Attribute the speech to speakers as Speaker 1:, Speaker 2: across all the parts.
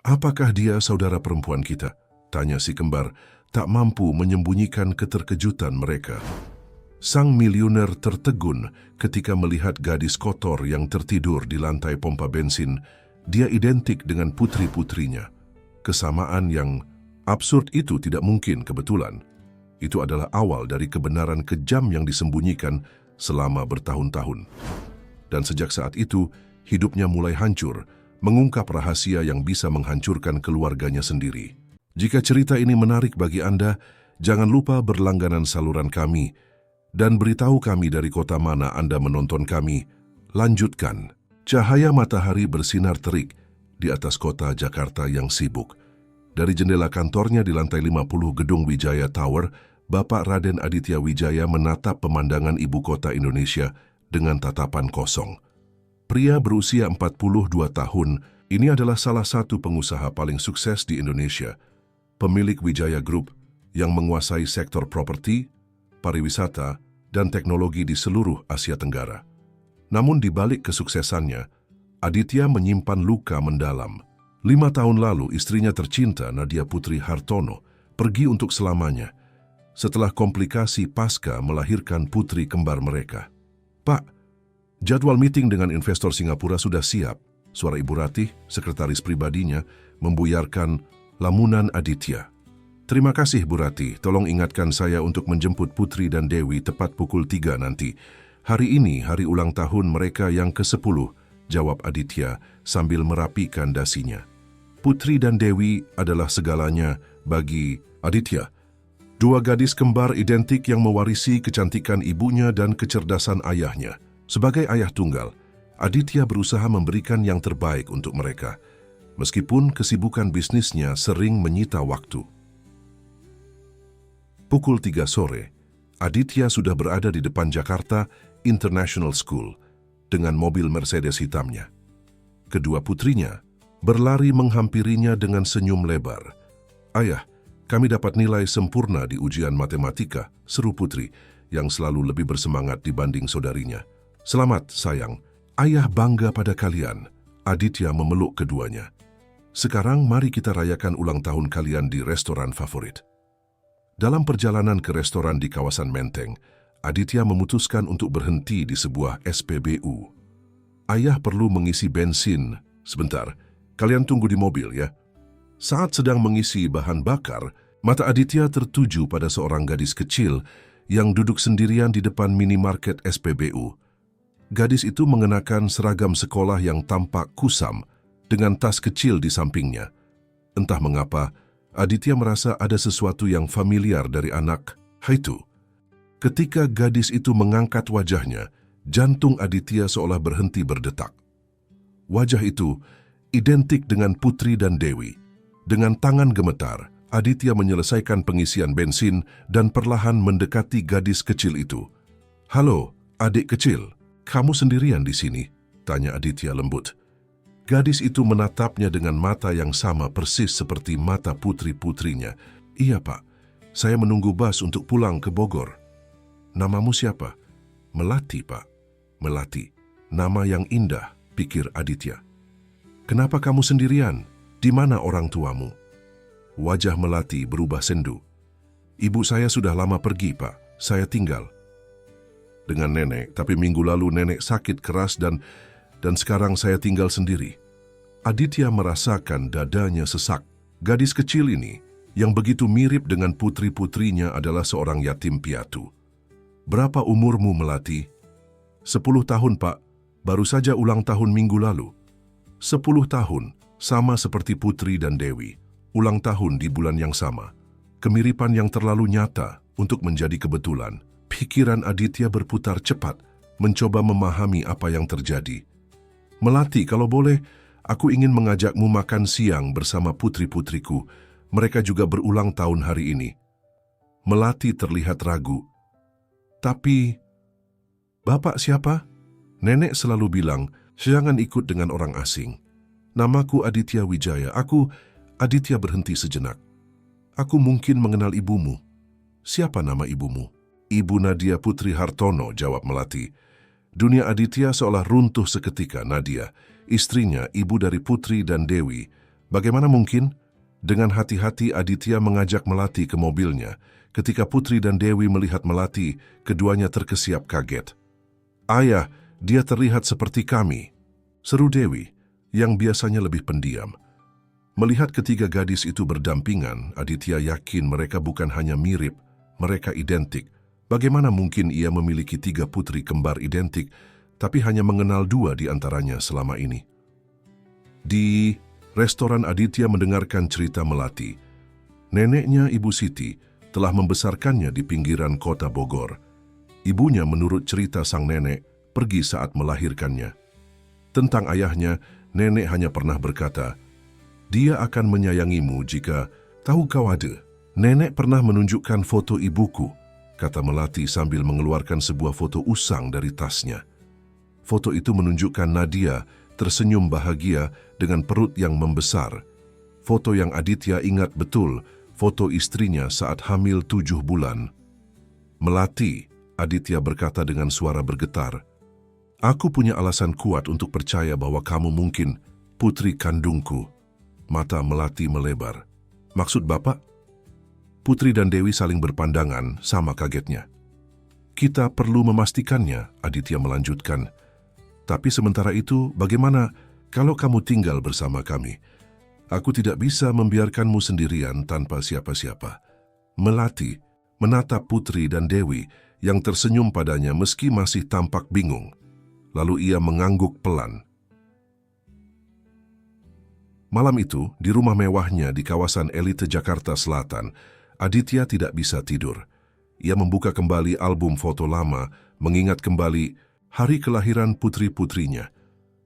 Speaker 1: Apakah dia saudara perempuan kita? Tanya si kembar, tak mampu menyembunyikan keterkejutan mereka. Sang miliuner tertegun ketika melihat gadis kotor yang tertidur di lantai pompa bensin. Dia identik dengan putri-putrinya. Kesamaan yang absurd itu tidak mungkin kebetulan. Itu adalah awal dari kebenaran kejam yang disembunyikan selama bertahun-tahun. Dan sejak saat itu, hidupnya mulai hancur, mengungkap rahasia yang bisa menghancurkan keluarganya sendiri. Jika cerita ini menarik bagi Anda, jangan lupa berlangganan saluran kami dan beritahu kami dari kota mana Anda menonton kami. Lanjutkan. Cahaya matahari bersinar terik di atas kota Jakarta yang sibuk. Dari jendela kantornya di lantai 50 gedung Wijaya Tower, Bapak Raden Aditya Wijaya menatap pemandangan ibu kota Indonesia dengan tatapan kosong. Pria berusia 42 tahun, ini adalah salah satu pengusaha paling sukses di Indonesia, pemilik Wijaya Group yang menguasai sektor properti, pariwisata, dan teknologi di seluruh Asia Tenggara. Namun di balik kesuksesannya, Aditya menyimpan luka mendalam. 5 tahun lalu istrinya tercinta Nadia Putri Hartono pergi untuk selamanya setelah komplikasi pasca melahirkan putri kembar mereka. Pak, jadwal meeting dengan investor Singapura sudah siap. Suara Ibu Ratih, sekretaris pribadinya, membuyarkan lamunan Aditya. Terima kasih Bu Ratih, tolong ingatkan saya untuk menjemput Putri dan Dewi tepat pukul 3 nanti. Hari ini hari ulang tahun mereka yang ke-10, jawab Aditya sambil merapikan dasinya. Putri dan Dewi adalah segalanya bagi Aditya. 2 gadis kembar identik yang mewarisi kecantikan ibunya dan kecerdasan ayahnya. Sebagai ayah tunggal, Aditya berusaha memberikan yang terbaik untuk mereka, meskipun kesibukan bisnisnya sering menyita waktu. Pukul 3 sore, Aditya sudah berada di depan Jakarta International School dengan mobil Mercedes hitamnya. Kedua putrinya berlari menghampirinya dengan senyum lebar. Ayah, kami dapat nilai sempurna di ujian matematika, seru Putri yang selalu lebih bersemangat dibanding saudarinya. Selamat sayang, ayah bangga pada kalian. Aditya memeluk keduanya. Sekarang mari kita rayakan ulang tahun kalian di restoran favorit. Dalam perjalanan ke restoran di kawasan Menteng, Aditya memutuskan untuk berhenti di sebuah SPBU. Ayah perlu mengisi bensin. Sebentar, kalian tunggu di mobil ya. Saat sedang mengisi bahan bakar, mata Aditya tertuju pada seorang gadis kecil yang duduk sendirian di depan minimarket SPBU. Gadis itu mengenakan seragam sekolah yang tampak kusam dengan tas kecil di sampingnya. Entah mengapa, Aditya merasa ada sesuatu yang familiar dari anak itu. Ketika gadis itu mengangkat wajahnya, jantung Aditya seolah berhenti berdetak. Wajah itu identik dengan Putri dan Dewi. Dengan tangan gemetar, Aditya menyelesaikan pengisian bensin dan perlahan mendekati gadis kecil itu. "Halo, adik kecil, kamu sendirian di sini?" tanya Aditya lembut. Gadis itu menatapnya dengan mata yang sama persis seperti mata putri-putrinya. "Iya Pak, saya menunggu bus untuk pulang ke Bogor." "Namamu siapa?" "Melati Pak." "Melati, nama yang indah," pikir Aditya. "Kenapa kamu sendirian? Di mana orang tuamu?" Wajah Melati berubah sendu. "Ibu saya sudah lama pergi Pak, saya tinggal dengan nenek, tapi minggu lalu nenek sakit keras dan sekarang saya tinggal sendiri." Aditya merasakan dadanya sesak. Gadis kecil ini, yang begitu mirip dengan putri-putrinya adalah seorang yatim piatu. "Berapa umurmu Melati?" 10 tahun Pak, baru saja ulang tahun minggu lalu." 10 tahun, sama seperti Putri dan Dewi. Ulang tahun di bulan yang sama. Kemiripan yang terlalu nyata untuk menjadi kebetulan. Pikiran Aditya berputar cepat, mencoba memahami apa yang terjadi. "Melati, kalau boleh, aku ingin mengajakmu makan siang bersama putri-putriku. Mereka juga berulang tahun hari ini." Melati terlihat ragu. "Tapi, Bapak siapa?" Nenek selalu bilang, "Jangan ikut dengan orang asing." "Namaku Aditya Wijaya." Aditya berhenti sejenak. "Aku mungkin mengenal ibumu." "Siapa nama ibumu?" "Ibu Nadia Putri Hartono," jawab Melati. Dunia Aditya seolah runtuh seketika. Nadia, istrinya, ibu dari Putri dan Dewi, Bagaimana mungkin? Dengan hati-hati Aditya mengajak Melati ke mobilnya. Ketika Putri dan Dewi melihat Melati, keduanya terkesiap kaget. "Ayah, dia terlihat seperti kami," seru Dewi, yang biasanya lebih pendiam. Melihat ketiga gadis itu berdampingan, Aditya yakin mereka bukan hanya mirip, mereka identik. Bagaimana mungkin ia memiliki 3 putri kembar identik, tapi hanya mengenal 2 di antaranya selama ini? Di restoran, Aditya mendengarkan cerita Melati. Neneknya, Ibu Siti, telah membesarkannya di pinggiran kota Bogor. Ibunya, menurut cerita sang nenek, pergi saat melahirkannya. Tentang ayahnya, nenek hanya pernah berkata, "Dia akan menyayangimu jika tahu kau ada." "Nenek pernah menunjukkan foto ibuku," kata Melati sambil mengeluarkan sebuah foto usang dari tasnya. Foto itu menunjukkan Nadia tersenyum bahagia dengan perut yang membesar. Foto yang Aditya ingat betul, foto istrinya saat hamil 7 bulan. "Melati," Aditya berkata dengan suara bergetar, "aku punya alasan kuat untuk percaya bahwa kamu mungkin putri kandungku." Mata Melati melebar. "Maksud Bapak?" Putri dan Dewi saling berpandangan, sama kagetnya. "Kita perlu memastikannya," Aditya melanjutkan. "Tapi sementara itu, bagaimana kalau kamu tinggal bersama kami? Aku tidak bisa membiarkanmu sendirian tanpa siapa-siapa." Melati menatap Putri dan Dewi yang tersenyum padanya meski masih tampak bingung. Lalu ia mengangguk pelan. Malam itu, di rumah mewahnya di kawasan elite Jakarta Selatan, Aditya tidak bisa tidur. Ia membuka kembali album foto lama, mengingat kembali hari kelahiran putri-putrinya.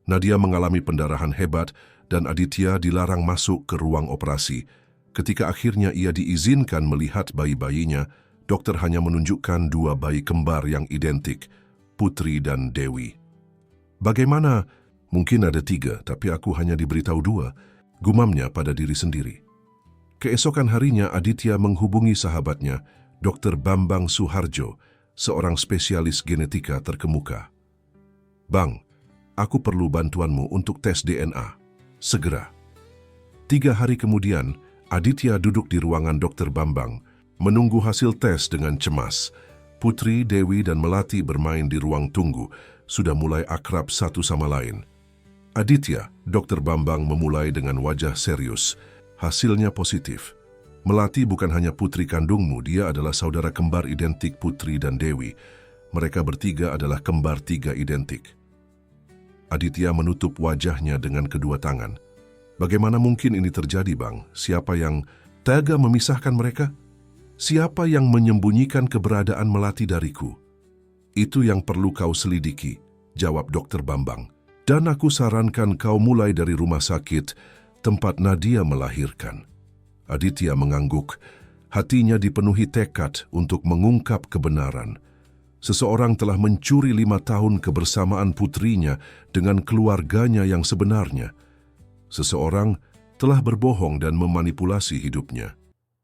Speaker 1: Nadia mengalami pendarahan hebat dan Aditya dilarang masuk ke ruang operasi. Ketika akhirnya ia diizinkan melihat bayi-bayinya, dokter hanya menunjukkan 2 bayi kembar yang identik, Putri dan Dewi. "Bagaimana? Mungkin ada 3, tapi aku hanya diberitahu 2, gumamnya pada diri sendiri. Keesokan harinya Aditya menghubungi sahabatnya, Dr. Bambang Suharjo, seorang spesialis genetika terkemuka. "Bang, aku perlu bantuanmu untuk tes DNA. Segera." 3 hari kemudian, Aditya duduk di ruangan Dr. Bambang, menunggu hasil tes dengan cemas. Putri, Dewi, dan Melati bermain di ruang tunggu, sudah mulai akrab satu sama lain. "Aditya," Dr. Bambang memulai dengan wajah serius, "hasilnya positif. Melati bukan hanya putri kandungmu, dia adalah saudara kembar identik Putri dan Dewi. Mereka bertiga adalah kembar 3 identik." Aditya menutup wajahnya dengan kedua tangan. "Bagaimana mungkin ini terjadi, Bang? Siapa yang tega memisahkan mereka? Siapa yang menyembunyikan keberadaan Melati dariku?" "Itu yang perlu kau selidiki," jawab Dr. Bambang. "Dan aku sarankan kau mulai dari rumah sakit tempat Nadia melahirkan." Aditya mengangguk. Hatinya dipenuhi tekad untuk mengungkap kebenaran. Seseorang telah mencuri 5 tahun kebersamaan putrinya dengan keluarganya yang sebenarnya. Seseorang telah berbohong dan memanipulasi hidupnya.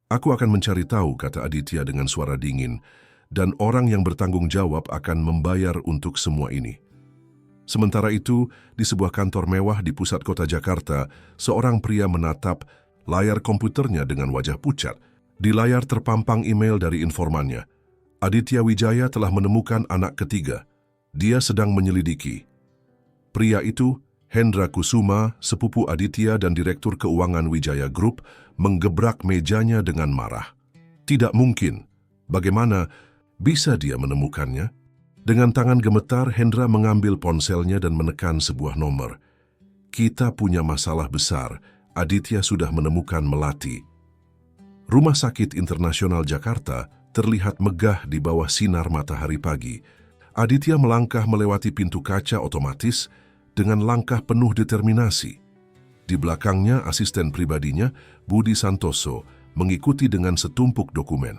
Speaker 1: "Aku akan mencari tahu," kata Aditya dengan suara dingin, "dan orang yang bertanggung jawab akan membayar untuk semua ini." Sementara itu, di sebuah kantor mewah di pusat kota Jakarta, seorang pria menatap layar komputernya dengan wajah pucat. Di layar terpampang email dari informannya. Aditya Wijaya telah menemukan anak ketiga. Dia sedang menyelidiki. Pria itu, Hendra Kusuma, sepupu Aditya dan Direktur Keuangan Wijaya Group, menggebrak mejanya dengan marah. "Tidak mungkin. Bagaimana bisa dia menemukannya?" Dengan tangan gemetar, Hendra mengambil ponselnya dan menekan sebuah nomor. "Kita punya masalah besar. Aditya sudah menemukan Melati." Rumah Sakit Internasional Jakarta terlihat megah di bawah sinar matahari pagi. Aditya melangkah melewati pintu kaca otomatis dengan langkah penuh determinasi. Di belakangnya, asisten pribadinya, Budi Santoso, mengikuti dengan setumpuk dokumen.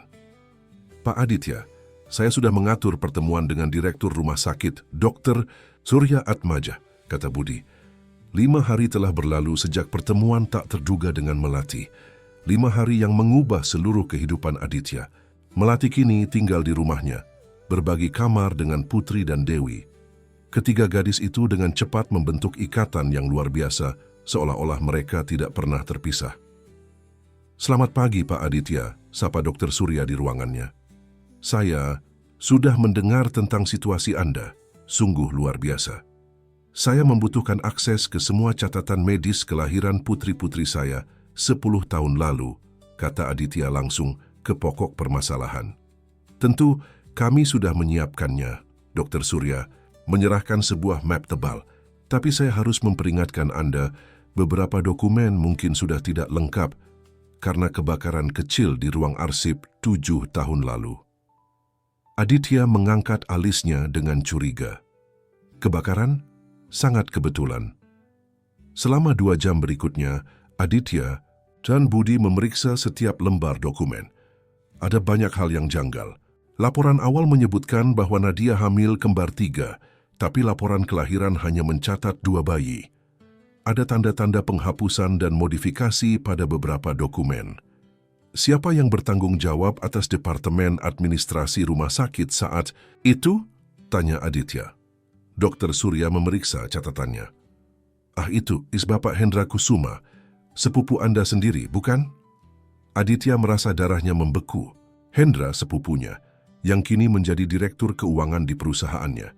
Speaker 1: "Pak Aditya, saya sudah mengatur pertemuan dengan Direktur Rumah Sakit, Dr. Surya Atmaja," kata Budi. 5 hari telah berlalu sejak pertemuan tak terduga dengan Melati. 5 hari yang mengubah seluruh kehidupan Aditya. Melati kini tinggal di rumahnya, berbagi kamar dengan Putri dan Dewi. Ketiga gadis itu dengan cepat membentuk ikatan yang luar biasa, seolah-olah mereka tidak pernah terpisah. "Selamat pagi, Pak Aditya," sapa Dr. Surya di ruangannya. "Saya sudah mendengar tentang situasi Anda. Sungguh luar biasa. Saya membutuhkan akses ke semua catatan medis kelahiran putri-putri saya 10 tahun lalu," kata Aditya langsung ke pokok permasalahan. "Tentu kami sudah menyiapkannya," Dr. Surya menyerahkan sebuah map tebal. "Tapi saya harus memperingatkan Anda, beberapa dokumen mungkin sudah tidak lengkap karena kebakaran kecil di ruang arsip 7 tahun lalu." Aditya mengangkat alisnya dengan curiga. "Kebakaran? Sangat kebetulan." Selama 2 jam berikutnya, Aditya dan Budi memeriksa setiap lembar dokumen. Ada banyak hal yang janggal. Laporan awal menyebutkan bahwa Nadia hamil kembar 3, tapi laporan kelahiran hanya mencatat 2 bayi. Ada tanda-tanda penghapusan dan modifikasi pada beberapa dokumen. "Siapa yang bertanggung jawab atas Departemen Administrasi Rumah Sakit saat itu?" tanya Aditya. Dr. Surya memeriksa catatannya. Itu Bapak Hendra Kusuma, sepupu Anda sendiri, bukan?" Aditya merasa darahnya membeku. Hendra sepupunya, yang kini menjadi direktur keuangan di perusahaannya.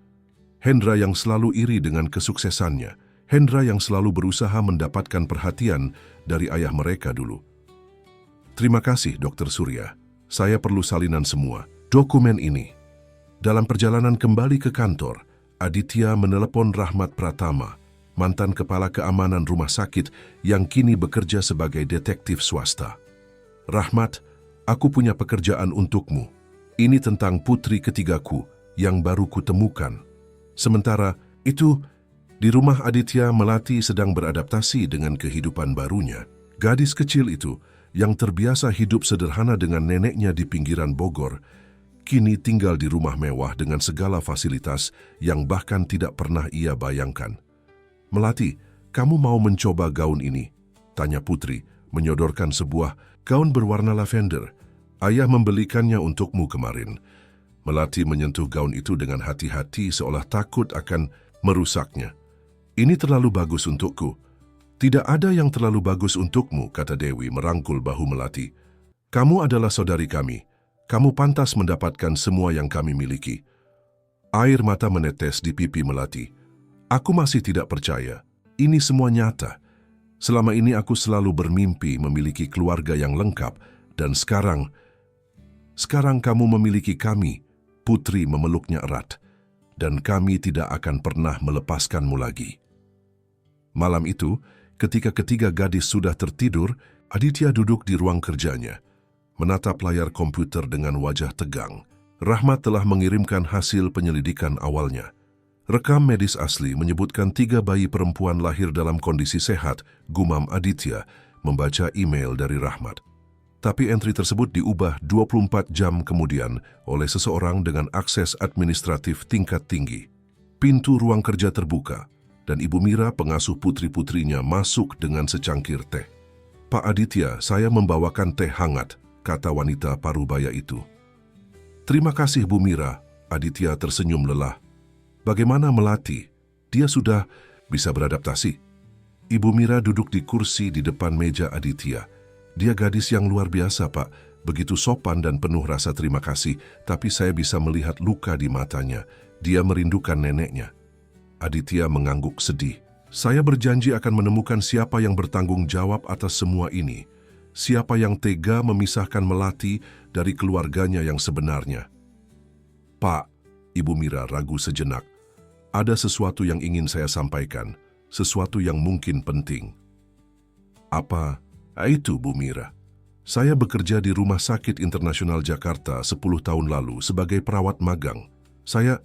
Speaker 1: Hendra yang selalu iri dengan kesuksesannya. Hendra yang selalu berusaha mendapatkan perhatian dari ayah mereka dulu. "Terima kasih, Dr. Surya. Saya perlu salinan semua dokumen ini." Dalam perjalanan kembali ke kantor, Aditya menelepon Rahmat Pratama, mantan kepala keamanan rumah sakit yang kini bekerja sebagai detektif swasta. "Rahmat, aku punya pekerjaan untukmu. Ini tentang putri ketigaku yang baru kutemukan." Sementara itu, di rumah Aditya, Melati sedang beradaptasi dengan kehidupan barunya. Gadis kecil itu, yang terbiasa hidup sederhana dengan neneknya di pinggiran Bogor, kini tinggal di rumah mewah dengan segala fasilitas yang bahkan tidak pernah ia bayangkan. "Melati, kamu mau mencoba gaun ini?" tanya Putri, menyodorkan sebuah gaun berwarna lavender. "Ayah membelikannya untukmu kemarin." Melati menyentuh gaun itu dengan hati-hati seolah takut akan merusaknya. "Ini terlalu bagus untukku." "Tidak ada yang terlalu bagus untukmu," kata Dewi merangkul bahu Melati. "Kamu adalah saudari kami. Kamu pantas mendapatkan semua yang kami miliki." Air mata menetes di pipi Melati. "Aku masih tidak percaya. Ini semua nyata. Selama ini aku selalu bermimpi memiliki keluarga yang lengkap, dan sekarang kamu memiliki kami." Putri memeluknya erat. "Dan kami tidak akan pernah melepaskanmu lagi." Malam itu, ketika ketiga gadis sudah tertidur, Aditya duduk di ruang kerjanya, menatap layar komputer dengan wajah tegang. Rahmat telah mengirimkan hasil penyelidikan awalnya. Rekam medis asli menyebutkan 3 bayi perempuan lahir dalam kondisi sehat, gumam Aditya membaca email dari Rahmat. Tapi entry tersebut diubah 24 jam kemudian oleh seseorang dengan akses administratif tingkat tinggi. Pintu ruang kerja terbuka, dan Ibu Mira, pengasuh putri-putrinya, masuk dengan secangkir teh. "Pak Aditya, saya membawakan teh hangat," kata wanita parubaya itu. "Terima kasih, Bu Mira." Aditya tersenyum lelah. "Bagaimana Melati? Dia sudah bisa beradaptasi?" Ibu Mira duduk di kursi di depan meja Aditya. "Dia gadis yang luar biasa, Pak. Begitu sopan dan penuh rasa terima kasih, tapi saya bisa melihat luka di matanya. Dia merindukan neneknya." Aditya mengangguk sedih. "Saya berjanji akan menemukan siapa yang bertanggung jawab atas semua ini. Siapa yang tega memisahkan Melati dari keluarganya yang sebenarnya." "Pak," Ibu Mira ragu sejenak, "ada sesuatu yang ingin saya sampaikan, sesuatu yang mungkin penting." "Apa itu, Bu Mira?" "Saya bekerja di Rumah Sakit Internasional Jakarta 10 tahun lalu sebagai perawat magang. Saya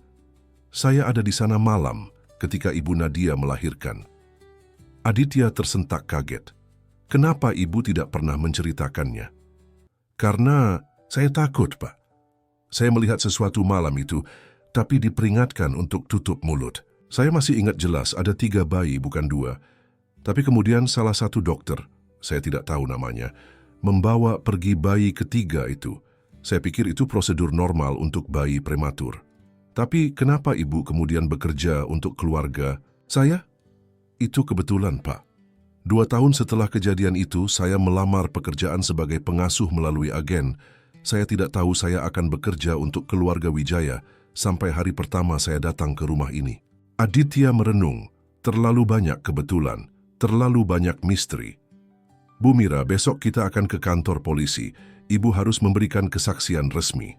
Speaker 1: ada di sana malam ketika Ibu Nadia melahirkan." Aditya tersentak kaget. "Kenapa Ibu tidak pernah menceritakannya?" "Karena saya takut, Pak. Saya melihat sesuatu malam itu, tapi diperingatkan untuk tutup mulut. Saya masih ingat jelas ada 3 bayi, bukan 2. Tapi kemudian salah satu dokter, saya tidak tahu namanya, membawa pergi bayi ketiga itu. Saya pikir itu prosedur normal untuk bayi prematur. Tapi kenapa Ibu kemudian bekerja untuk keluarga saya?" "Itu kebetulan, Pak." 2 tahun setelah kejadian itu, saya melamar pekerjaan sebagai pengasuh melalui agen. Saya tidak tahu saya akan bekerja untuk keluarga Wijaya sampai hari pertama saya datang ke rumah ini. Aditya merenung, terlalu banyak kebetulan, terlalu banyak misteri. Bu Mira, besok kita akan ke kantor polisi. Ibu harus memberikan kesaksian resmi.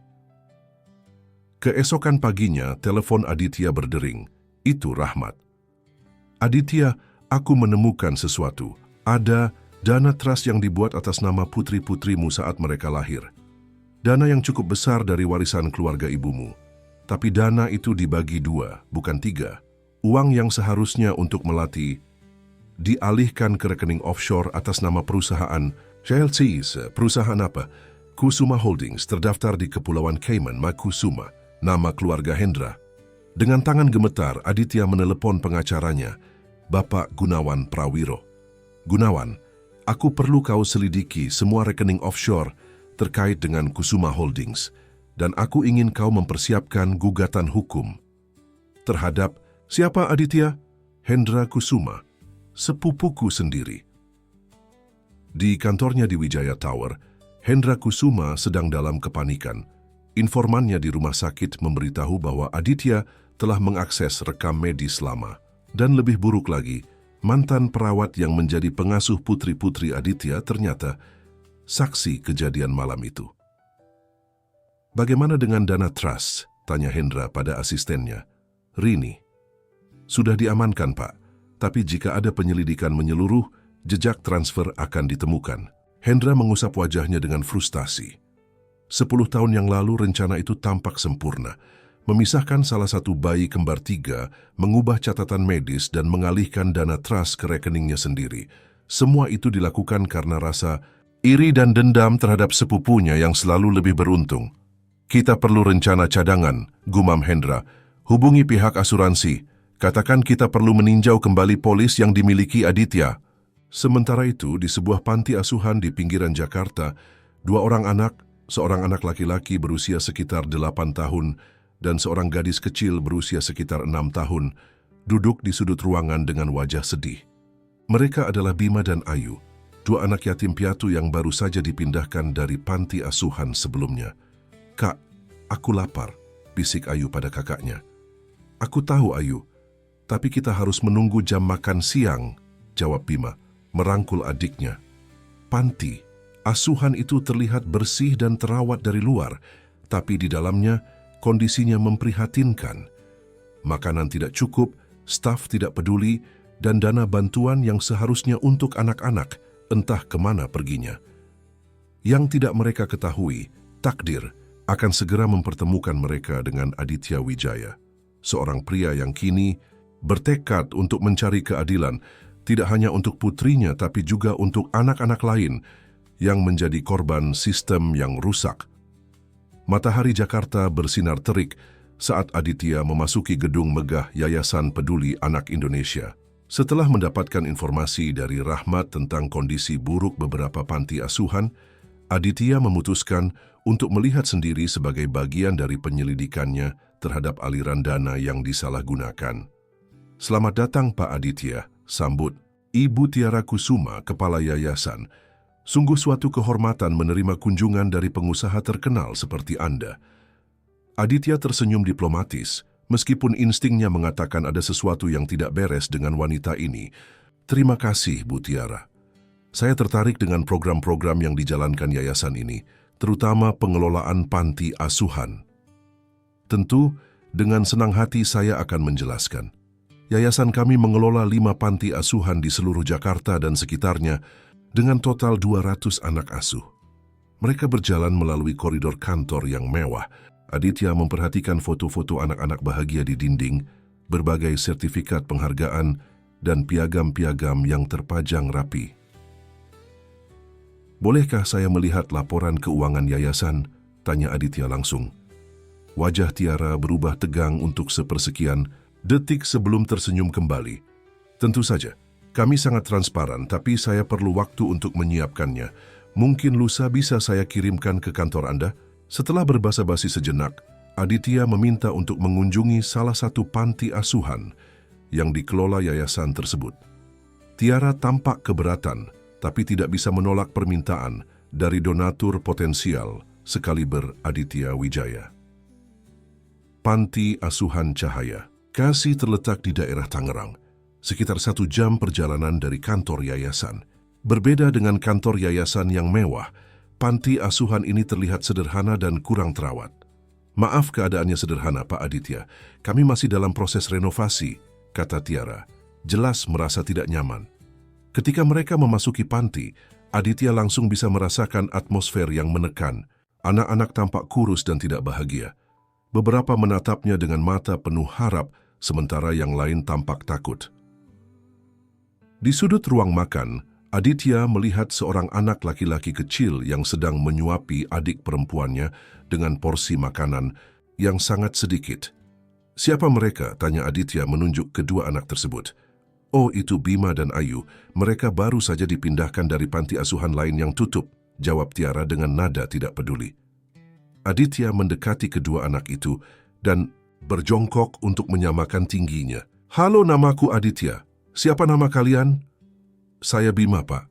Speaker 1: Keesokan paginya, telepon Aditya berdering. Itu Rahmat. Aditya, aku menemukan sesuatu. Ada dana trust yang dibuat atas nama putri-putrimu saat mereka lahir. Dana yang cukup besar dari warisan keluarga ibumu. Tapi dana itu dibagi 2, bukan 3. Uang yang seharusnya untuk melati dialihkan ke rekening offshore atas nama perusahaan Chelsea's. Perusahaan apa? Kusuma Holdings, terdaftar di Kepulauan Cayman, Makusuma, nama keluarga Hendra. Dengan tangan gemetar, Aditya menelepon pengacaranya, Bapak Gunawan Prawiro. Gunawan, aku perlu kau selidiki semua rekening offshore terkait dengan Kusuma Holdings, dan aku ingin kau mempersiapkan gugatan hukum. Terhadap siapa, Aditya? Hendra Kusuma, sepupuku sendiri. Di kantornya di Wijaya Tower, Hendra Kusuma sedang dalam kepanikan. Informannya di rumah sakit memberitahu bahwa Aditya telah mengakses rekam medis lama. Dan lebih buruk lagi, mantan perawat yang menjadi pengasuh putri-putri Aditya ternyata saksi kejadian malam itu. Bagaimana dengan dana trust? Tanya Hendra pada asistennya. Rini, sudah diamankan, Pak. Tapi jika ada penyelidikan menyeluruh, jejak transfer akan ditemukan. Hendra mengusap wajahnya dengan frustasi. 10 tahun yang lalu rencana itu tampak sempurna. Memisahkan salah satu bayi kembar 3, mengubah catatan medis dan mengalihkan dana trust ke rekeningnya sendiri. Semua itu dilakukan karena rasa iri dan dendam terhadap sepupunya yang selalu lebih beruntung. Kita perlu rencana cadangan, gumam Hendra. Hubungi pihak asuransi. Katakan kita perlu meninjau kembali polis yang dimiliki Aditya. Sementara itu, di sebuah panti asuhan di pinggiran Jakarta, 2 orang anak, seorang anak laki-laki berusia sekitar 8 tahun dan seorang gadis kecil berusia sekitar 6 tahun, duduk di sudut ruangan dengan wajah sedih. Mereka adalah Bima dan Ayu, 2 anak yatim piatu yang baru saja dipindahkan dari panti asuhan sebelumnya. Kak, aku lapar, bisik Ayu pada kakaknya. Aku tahu, Ayu. Tapi kita harus menunggu jam makan siang, jawab Bima, merangkul adiknya. Panti, asuhan itu terlihat bersih dan terawat dari luar, tapi di dalamnya kondisinya memprihatinkan. Makanan tidak cukup, staf tidak peduli, dan dana bantuan yang seharusnya untuk anak-anak entah kemana perginya. Yang tidak mereka ketahui, takdir akan segera mempertemukan mereka dengan Aditya Wijaya, seorang pria yang kini bertekad untuk mencari keadilan, tidak hanya untuk putrinya tapi juga untuk anak-anak lain yang menjadi korban sistem yang rusak. Matahari Jakarta bersinar terik saat Aditya memasuki gedung megah Yayasan Peduli Anak Indonesia. Setelah mendapatkan informasi dari Rahmat tentang kondisi buruk beberapa panti asuhan, Aditya memutuskan untuk melihat sendiri sebagai bagian dari penyelidikannya terhadap aliran dana yang disalahgunakan. Selamat datang, Pak Aditya, sambut Ibu Tiara Kusuma, Kepala Yayasan. Sungguh suatu kehormatan menerima kunjungan dari pengusaha terkenal seperti Anda. Aditya tersenyum diplomatis, meskipun instingnya mengatakan ada sesuatu yang tidak beres dengan wanita ini. Terima kasih, Bu Tiara. Saya tertarik dengan program-program yang dijalankan yayasan ini, terutama pengelolaan panti asuhan. Tentu, dengan senang hati saya akan menjelaskan. Yayasan kami mengelola 5 panti asuhan di seluruh Jakarta dan sekitarnya dengan total 200 anak asuh. Mereka berjalan melalui koridor kantor yang mewah. Aditya memperhatikan foto-foto anak-anak bahagia di dinding, berbagai sertifikat penghargaan, dan piagam-piagam yang terpajang rapi. Bolehkah saya melihat laporan keuangan yayasan? Tanya Aditya langsung. Wajah Tiara berubah tegang untuk sepersekian detik sebelum tersenyum kembali. Tentu saja, kami sangat transparan, tapi saya perlu waktu untuk menyiapkannya. Mungkin lusa bisa saya kirimkan ke kantor Anda? Setelah berbasa-basi sejenak, Aditya meminta untuk mengunjungi salah satu panti asuhan yang dikelola yayasan tersebut. Tiara tampak keberatan, tapi tidak bisa menolak permintaan dari donatur potensial sekaliber Aditya Wijaya. Panti Asuhan Cahaya. Kasih terletak di daerah Tangerang, sekitar 1 jam perjalanan dari kantor yayasan. Berbeda dengan kantor yayasan yang mewah, panti asuhan ini terlihat sederhana dan kurang terawat. Maaf keadaannya sederhana, Pak Aditya. Kami masih dalam proses renovasi, kata Tiara. Jelas merasa tidak nyaman. Ketika mereka memasuki panti, Aditya langsung bisa merasakan atmosfer yang menekan. Anak-anak tampak kurus dan tidak bahagia. Beberapa menatapnya dengan mata penuh harap, sementara yang lain tampak takut. Di sudut ruang makan, Aditya melihat seorang anak laki-laki kecil yang sedang menyuapi adik perempuannya dengan porsi makanan yang sangat sedikit. Siapa mereka? Tanya Aditya menunjuk kedua anak tersebut. Oh, itu Bima dan Ayu. Mereka baru saja dipindahkan dari panti asuhan lain yang tutup, jawab Tiara dengan nada tidak peduli. Aditya mendekati kedua anak itu dan berjongkok untuk menyamakan tingginya. Halo, namaku Aditya. Siapa nama kalian? Saya Bima, Pak.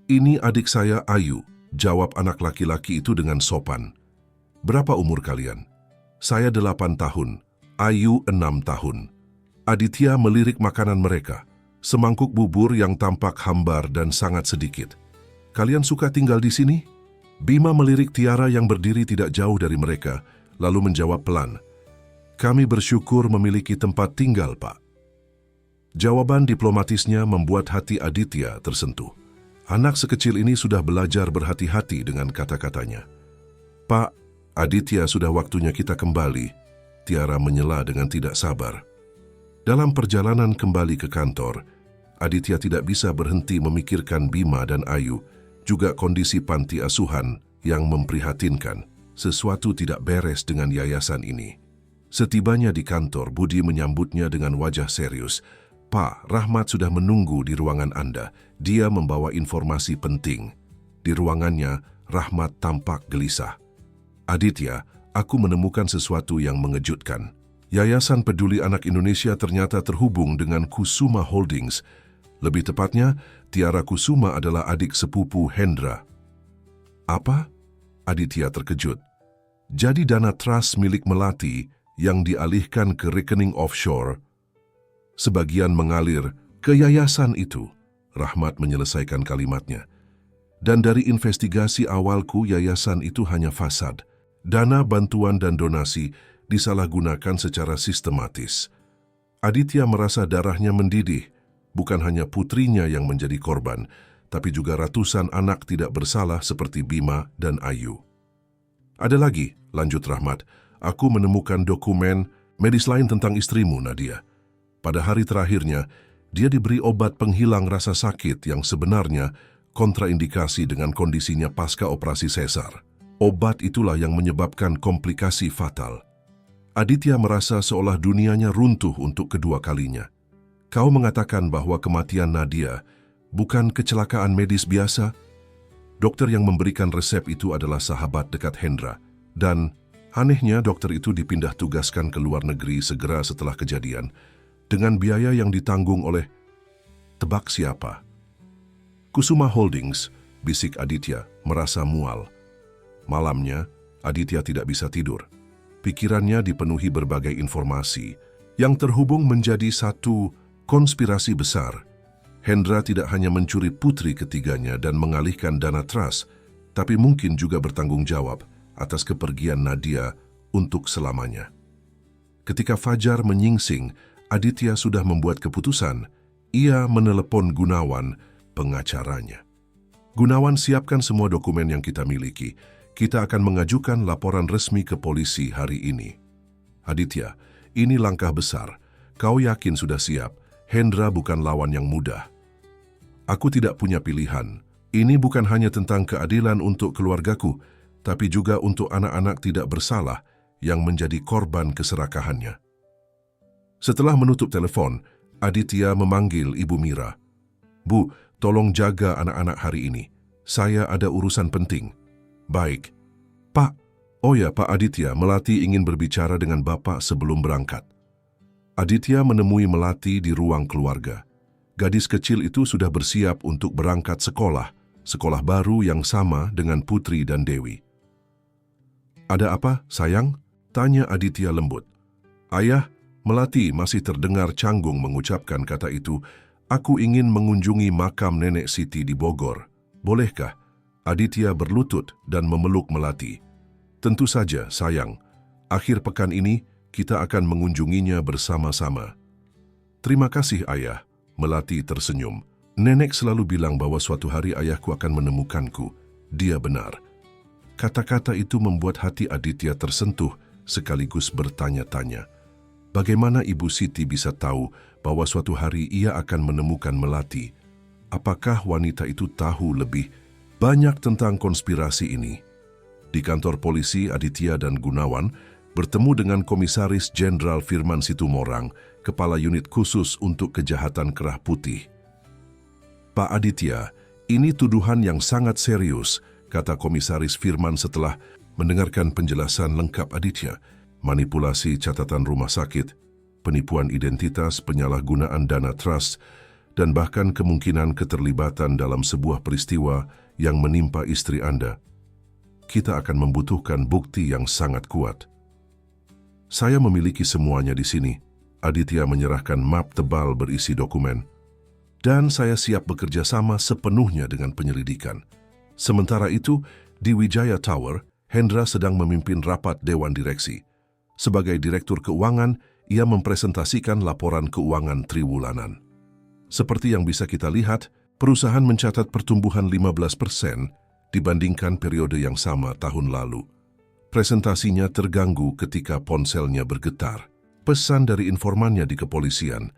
Speaker 1: Ini adik saya Ayu, jawab anak laki-laki itu dengan sopan. Berapa umur kalian? Saya 8 tahun, Ayu 6 tahun. Aditya melirik makanan mereka, semangkuk bubur yang tampak hambar dan sangat sedikit. Kalian suka tinggal di sini? Bima melirik Tiara yang berdiri tidak jauh dari mereka, lalu menjawab pelan. Kami bersyukur memiliki tempat tinggal, Pak. Jawaban diplomatisnya membuat hati Aditya tersentuh. Anak sekecil ini sudah belajar berhati-hati dengan kata-katanya. Pak, Aditya, sudah waktunya kita kembali. Tiara menyela dengan tidak sabar. Dalam perjalanan kembali ke kantor, Aditya tidak bisa berhenti memikirkan Bima dan Ayu, juga kondisi panti asuhan yang memprihatinkan. Sesuatu tidak beres dengan yayasan ini. Setibanya di kantor, Budi menyambutnya dengan wajah serius. Pak, Rahmat sudah menunggu di ruangan Anda. Dia membawa informasi penting. Di ruangannya, Rahmat tampak gelisah. Aditya, aku menemukan sesuatu yang mengejutkan. Yayasan Peduli Anak Indonesia ternyata terhubung dengan Kusuma Holdings. Lebih tepatnya, Tiara Kusuma adalah adik sepupu Hendra. Apa? Aditya terkejut. Jadi dana trust milik Melati yang dialihkan ke rekening offshore, sebagian mengalir ke yayasan itu. Rahmat menyelesaikan kalimatnya. Dan dari investigasi awalku, yayasan itu hanya fasad. Dana bantuan dan donasi disalahgunakan secara sistematis. Aditya merasa darahnya mendidih. Bukan hanya putrinya yang menjadi korban, tapi juga ratusan anak tidak bersalah seperti Bima dan Ayu. Ada lagi, lanjut Rahmat, aku menemukan dokumen medis lain tentang istrimu, Nadia. Pada hari terakhirnya, dia diberi obat penghilang rasa sakit yang sebenarnya kontraindikasi dengan kondisinya pasca operasi sesar. Obat itulah yang menyebabkan komplikasi fatal. Aditya merasa seolah dunianya runtuh untuk kedua kalinya. Kau mengatakan bahwa kematian Nadia bukan kecelakaan medis biasa? Dokter yang memberikan resep itu adalah sahabat dekat Hendra. Dan anehnya dokter itu dipindah tugaskan ke luar negeri segera setelah kejadian, dengan biaya yang ditanggung oleh, tebak siapa? Kusuma Holdings, bisik Aditya, merasa mual. Malamnya, Aditya tidak bisa tidur. Pikirannya dipenuhi berbagai informasi yang terhubung menjadi satu konspirasi besar. Hendra tidak hanya mencuri putri ketiganya dan mengalihkan dana trust, tapi mungkin juga bertanggung jawab atas kepergian Nadia untuk selamanya. Ketika fajar menyingsing, Aditya sudah membuat keputusan. Ia menelepon Gunawan, pengacaranya. Gunawan, siapkan semua dokumen yang kita miliki. Kita akan mengajukan laporan resmi ke polisi hari ini. Aditya, ini langkah besar. Kau yakin sudah siap? Hendra bukan lawan yang mudah. Aku tidak punya pilihan. Ini bukan hanya tentang keadilan untuk keluargaku, tapi juga untuk anak-anak tidak bersalah yang menjadi korban keserakahannya. Setelah menutup telepon, Aditya memanggil Ibu Mira. Bu, tolong jaga anak-anak hari ini. Saya ada urusan penting. Baik. Pak, oh ya Pak Aditya, Melati ingin berbicara dengan Bapak sebelum berangkat. Aditya menemui Melati di ruang keluarga. Gadis kecil itu sudah bersiap untuk berangkat sekolah baru yang sama dengan Putri dan Dewi. "Ada apa, sayang?" tanya Aditya lembut. "Ayah," Melati masih terdengar canggung mengucapkan kata itu, "aku ingin mengunjungi makam Nenek Siti di Bogor. Bolehkah?" Aditya berlutut dan memeluk Melati. "Tentu saja, sayang. Akhir pekan ini, kita akan mengunjunginya bersama-sama." "Terima kasih, Ayah." Melati tersenyum. "Nenek selalu bilang bahwa suatu hari ayahku akan menemukanku. Dia benar." Kata-kata itu membuat hati Aditya tersentuh sekaligus bertanya-tanya. Bagaimana Ibu Siti bisa tahu bahwa suatu hari ia akan menemukan Melati? Apakah wanita itu tahu lebih banyak tentang konspirasi ini? Di kantor polisi, Aditya dan Gunawan bertemu dengan Komisaris Jenderal Firman Situmorang, Kepala Unit Khusus untuk Kejahatan Kerah Putih. "Pak Aditya, ini tuduhan yang sangat serius," kata Komisaris Firman setelah mendengarkan penjelasan lengkap Aditya. "Manipulasi catatan rumah sakit, penipuan identitas, penyalahgunaan dana trust, dan bahkan kemungkinan keterlibatan dalam sebuah peristiwa yang menimpa istri Anda. Kita akan membutuhkan bukti yang sangat kuat." "Saya memiliki semuanya di sini." Aditya menyerahkan map tebal berisi dokumen. "Dan saya siap bekerja sama sepenuhnya dengan penyelidikan." Sementara itu, di Wijaya Tower, Hendra sedang memimpin rapat Dewan Direksi. Sebagai Direktur Keuangan, ia mempresentasikan laporan keuangan triwulanan. Seperti yang bisa kita lihat, perusahaan mencatat pertumbuhan 15% dibandingkan periode yang sama tahun lalu. Presentasinya terganggu ketika ponselnya bergetar. Pesan dari informannya di kepolisian,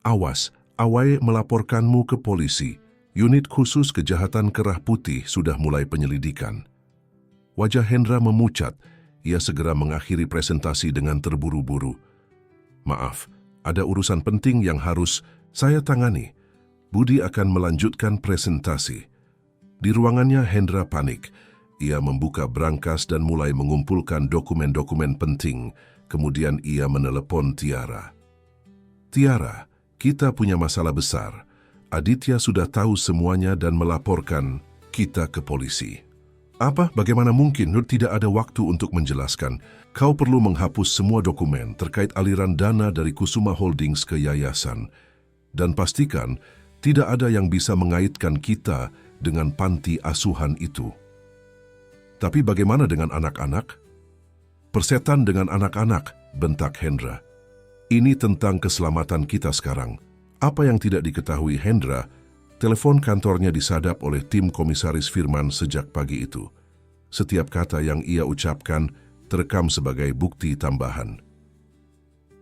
Speaker 1: "Awas, awai melaporkanmu ke polisi. Unit Khusus Kejahatan Kerah Putih sudah mulai penyelidikan." Wajah Hendra memucat. Ia segera mengakhiri presentasi dengan terburu-buru. "Maaf, ada urusan penting yang harus saya tangani. Budi akan melanjutkan presentasi." Di ruangannya, Hendra panik. Ia membuka brankas dan mulai mengumpulkan dokumen-dokumen penting. Kemudian ia menelepon Tiara. "Tiara, kita punya masalah besar. Aditya sudah tahu semuanya dan melaporkan kita ke polisi." "Apa? Bagaimana mungkin? Tidak ada waktu untuk menjelaskan. Kau perlu menghapus semua dokumen terkait aliran dana dari Kusuma Holdings ke yayasan. Dan pastikan tidak ada yang bisa mengaitkan kita dengan panti asuhan itu." "Tapi bagaimana dengan anak-anak?" "Persetan dengan anak-anak," bentak Hendra. "Ini tentang keselamatan kita sekarang." Apa yang tidak diketahui Hendra, telepon kantornya disadap oleh tim Komisaris Firman sejak pagi itu. Setiap kata yang ia ucapkan terekam sebagai bukti tambahan.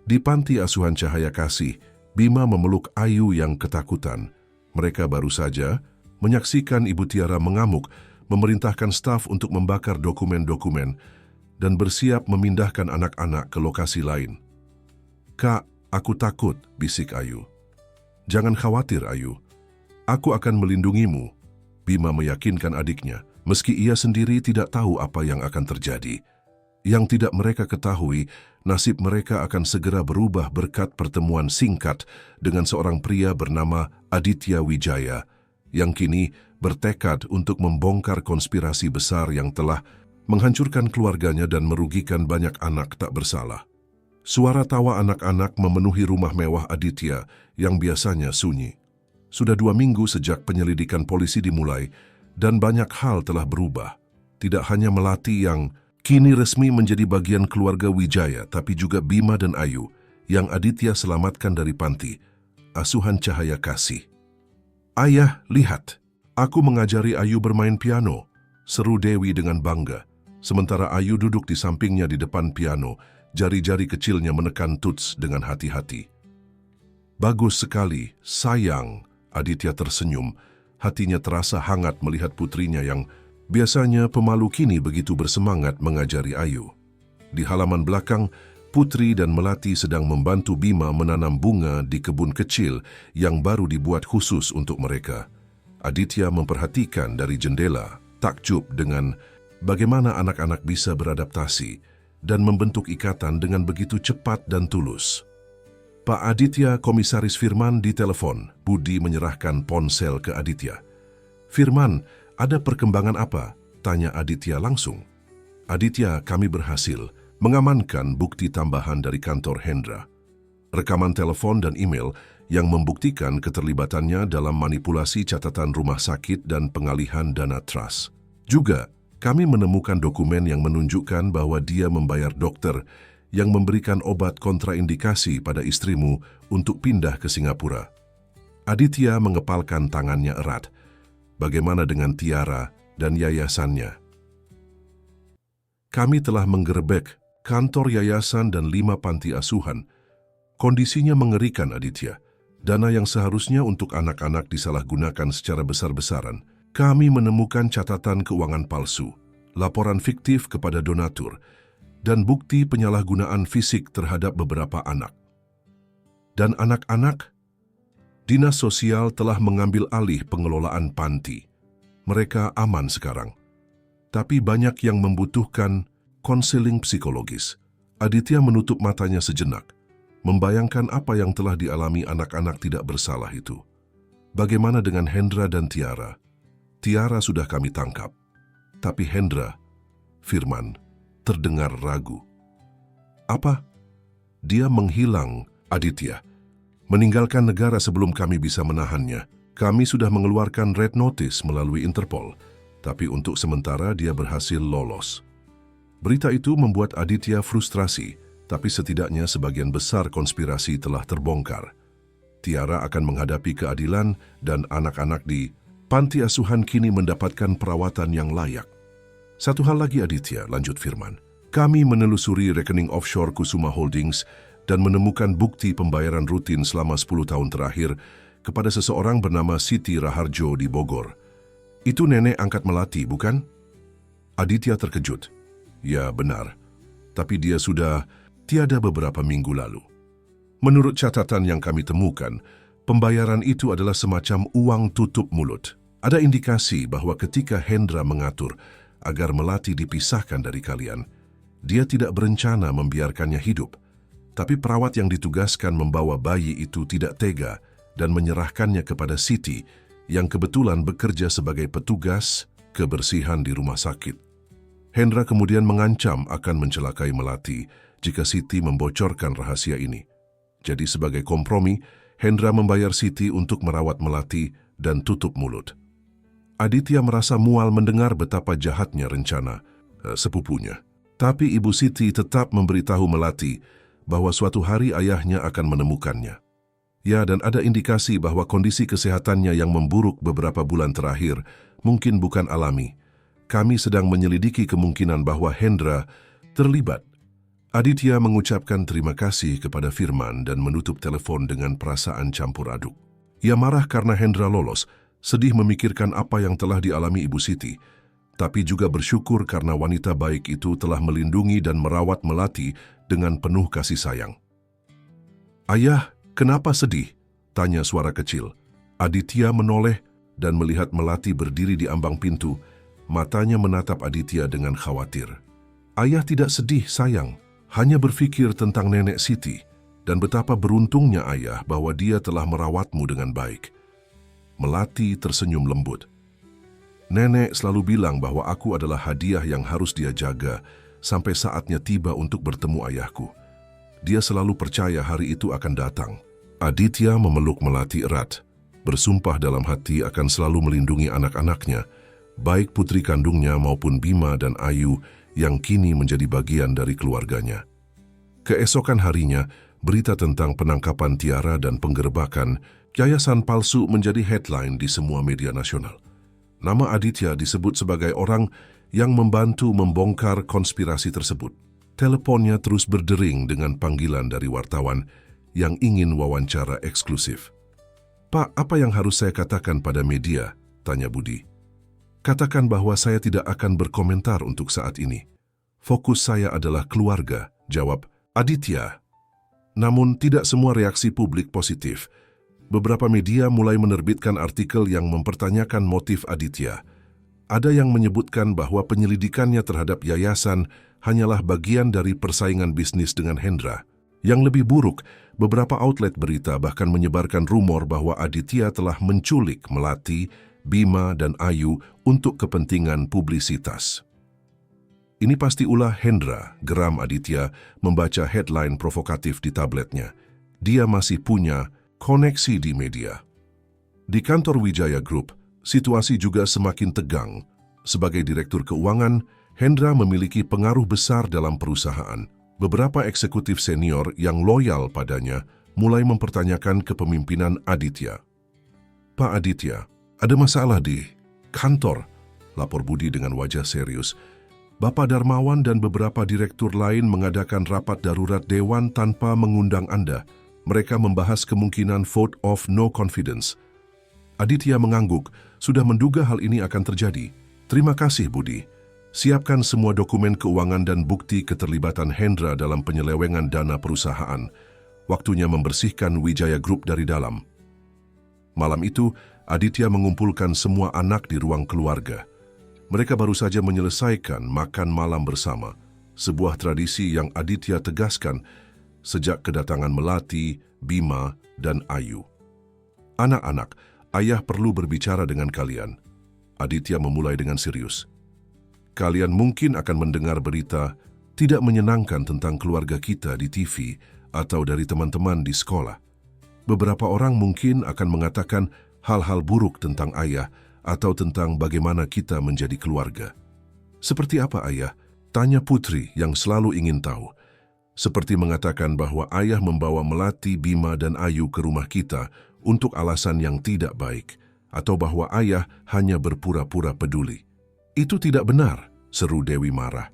Speaker 1: Di panti asuhan Cahaya Kasih, Bima memeluk Ayu yang ketakutan. Mereka baru saja menyaksikan Ibu Tiara mengamuk, memerintahkan staf untuk membakar dokumen-dokumen, dan bersiap memindahkan anak-anak ke lokasi lain. "Kak, aku takut," bisik Ayu. "Jangan khawatir, Ayu. Aku akan melindungimu," Bima meyakinkan adiknya, meski ia sendiri tidak tahu apa yang akan terjadi. Yang tidak mereka ketahui, nasib mereka akan segera berubah berkat pertemuan singkat dengan seorang pria bernama Aditya Wijaya, yang kini bertekad untuk membongkar konspirasi besar yang telah menghancurkan keluarganya dan merugikan banyak anak tak bersalah. Suara tawa anak-anak memenuhi rumah mewah Aditya yang biasanya sunyi. Sudah 2 minggu sejak penyelidikan polisi dimulai dan banyak hal telah berubah. Tidak hanya Melati yang kini resmi menjadi bagian keluarga Wijaya, tapi juga Bima dan Ayu yang Aditya selamatkan dari panti asuhan Cahaya Kasih. "Ayah, lihat, aku mengajari Ayu bermain piano," seru Dewi dengan bangga. Sementara Ayu duduk di sampingnya di depan piano, jari-jari kecilnya menekan tuts dengan hati-hati. "Bagus sekali, sayang," Aditya tersenyum. Hatinya terasa hangat melihat putrinya yang biasanya pemalu kini begitu bersemangat mengajari Ayu. Di halaman belakang, Putri dan Melati sedang membantu Bima menanam bunga di kebun kecil yang baru dibuat khusus untuk mereka. Aditya memperhatikan dari jendela, takjub dengan bagaimana anak-anak bisa beradaptasi dan membentuk ikatan dengan begitu cepat dan tulus. Pak Aditya, Komisaris Firman di telepon. Budi menyerahkan ponsel ke Aditya. Firman, ada perkembangan apa? Tanya Aditya langsung. Aditya, kami berhasil mengamankan bukti tambahan dari kantor Hendra. Rekaman telepon dan email yang membuktikan keterlibatannya dalam manipulasi catatan rumah sakit dan pengalihan dana trust. Juga, kami menemukan dokumen yang menunjukkan bahwa dia membayar dokter yang memberikan obat kontraindikasi pada istrimu untuk pindah ke Singapura. Aditya mengepalkan tangannya erat. Bagaimana dengan Tiara dan yayasannya? Kami telah menggerebek kantor yayasan dan 5 panti asuhan. Kondisinya mengerikan, Aditya. Dana yang seharusnya untuk anak-anak disalahgunakan secara besar-besaran. Kami menemukan catatan keuangan palsu, laporan fiktif kepada donatur, dan bukti penyalahgunaan fisik terhadap beberapa anak. Dan anak-anak, Dinas Sosial telah mengambil alih pengelolaan panti. Mereka aman sekarang. Tapi banyak yang membutuhkan konseling psikologis. Aditya menutup matanya sejenak, membayangkan apa yang telah dialami anak-anak tidak bersalah itu. Bagaimana dengan Hendra dan Tiara? Tiara sudah kami tangkap. Tapi Hendra, Firman, terdengar ragu. Apa? Dia menghilang, Aditya. Meninggalkan negara sebelum kami bisa menahannya. Kami sudah mengeluarkan red notice melalui Interpol, tapi untuk sementara dia berhasil lolos. Berita itu membuat Aditya frustrasi, tapi setidaknya sebagian besar konspirasi telah terbongkar. Tiara akan menghadapi keadilan dan anak-anak di panti asuhan kini mendapatkan perawatan yang layak. Satu hal lagi, Aditya, lanjut Firman. Kami menelusuri rekening offshore Kusuma Holdings dan menemukan bukti pembayaran rutin selama 10 tahun terakhir kepada seseorang bernama Siti Raharjo di Bogor. Itu nenek angkat Melati, bukan? Aditya terkejut. Ya, benar. Tapi dia sudah tiada beberapa minggu lalu. Menurut catatan yang kami temukan, pembayaran itu adalah semacam uang tutup mulut. Ada indikasi bahwa ketika Hendra mengatur agar Melati dipisahkan dari kalian, dia tidak berencana membiarkannya hidup. Tapi perawat yang ditugaskan membawa bayi itu tidak tega dan menyerahkannya kepada Siti yang kebetulan bekerja sebagai petugas kebersihan di rumah sakit. Hendra kemudian mengancam akan mencelakai Melati jika Siti membocorkan rahasia ini. Jadi sebagai kompromi, Hendra membayar Siti untuk merawat Melati dan tutup mulut. Aditya merasa mual mendengar betapa jahatnya rencana sepupunya. Tapi Ibu Siti tetap memberitahu Melati bahwa suatu hari ayahnya akan menemukannya. Ya, dan ada indikasi bahwa kondisi kesehatannya yang memburuk beberapa bulan terakhir mungkin bukan alami. Kami sedang menyelidiki kemungkinan bahwa Hendra terlibat. Aditya mengucapkan terima kasih kepada Firman dan menutup telepon dengan perasaan campur aduk. Ia marah karena Hendra lolos, sedih memikirkan apa yang telah dialami Ibu Siti, tapi juga bersyukur karena wanita baik itu telah melindungi dan merawat Melati dengan penuh kasih sayang. Ayah, kenapa sedih? Tanya suara kecil. Aditya menoleh dan melihat Melati berdiri di ambang pintu. Matanya menatap Aditya dengan khawatir. Ayah tidak sedih, sayang. Hanya berpikir tentang nenek Siti dan betapa beruntungnya ayah bahwa dia telah merawatmu dengan baik. Melati tersenyum lembut. Nenek selalu bilang bahwa aku adalah hadiah yang harus dia jaga sampai saatnya tiba untuk bertemu ayahku. Dia selalu percaya hari itu akan datang. Aditya memeluk Melati erat, bersumpah dalam hati akan selalu melindungi anak-anaknya, baik putri kandungnya maupun Bima dan Ayu yang kini menjadi bagian dari keluarganya. Keesokan harinya, berita tentang penangkapan Tiara dan penggerebakan yayasan palsu menjadi headline di semua media nasional. Nama Aditya disebut sebagai orang yang membantu membongkar konspirasi tersebut. Teleponnya terus berdering dengan panggilan dari wartawan yang ingin wawancara eksklusif. Pak, apa yang harus saya katakan pada media? Tanya Budi. Katakan bahwa saya tidak akan berkomentar untuk saat ini. Fokus saya adalah keluarga, jawab Aditya. Namun tidak semua reaksi publik positif. Beberapa media mulai menerbitkan artikel yang mempertanyakan motif Aditya. Ada yang menyebutkan bahwa penyelidikannya terhadap yayasan hanyalah bagian dari persaingan bisnis dengan Hendra. Yang lebih buruk, beberapa outlet berita bahkan menyebarkan rumor bahwa Aditya telah menculik Melati, Bima, dan Ayu untuk kepentingan publisitas. Ini pasti ulah Hendra, geram Aditya membaca headline provokatif di tabletnya. Dia masih punya koneksi di media. Di kantor Wijaya Group, situasi juga semakin tegang. Sebagai direktur keuangan, Hendra memiliki pengaruh besar dalam perusahaan. Beberapa eksekutif senior yang loyal padanya mulai mempertanyakan kepemimpinan Aditya. "Pak Aditya, ada masalah di kantor," lapor Budi dengan wajah serius. "Bapak Darmawan dan beberapa direktur lain mengadakan rapat darurat dewan tanpa mengundang Anda. Mereka membahas kemungkinan vote of no confidence." Aditya mengangguk, sudah menduga hal ini akan terjadi. "Terima kasih, Budi. Siapkan semua dokumen keuangan dan bukti keterlibatan Hendra dalam penyelewengan dana perusahaan. Waktunya membersihkan Wijaya Group dari dalam." Malam itu, Aditya mengumpulkan semua anak di ruang keluarga. Mereka baru saja menyelesaikan makan malam bersama, sebuah tradisi yang Aditya tegaskan sejak kedatangan Melati, Bima, dan Ayu. "Anak-anak, ayah perlu berbicara dengan kalian." Aditya memulai dengan serius. "Kalian mungkin akan mendengar berita tidak menyenangkan tentang keluarga kita di TV atau dari teman-teman di sekolah. Beberapa orang mungkin akan mengatakan hal-hal buruk tentang ayah atau tentang bagaimana kita menjadi keluarga." "Seperti apa, ayah?" tanya Putri yang selalu ingin tahu. "Seperti mengatakan bahwa ayah membawa Melati, Bima, dan Ayu ke rumah kita untuk alasan yang tidak baik, atau bahwa ayah hanya berpura-pura peduli." "Itu tidak benar," seru Dewi marah.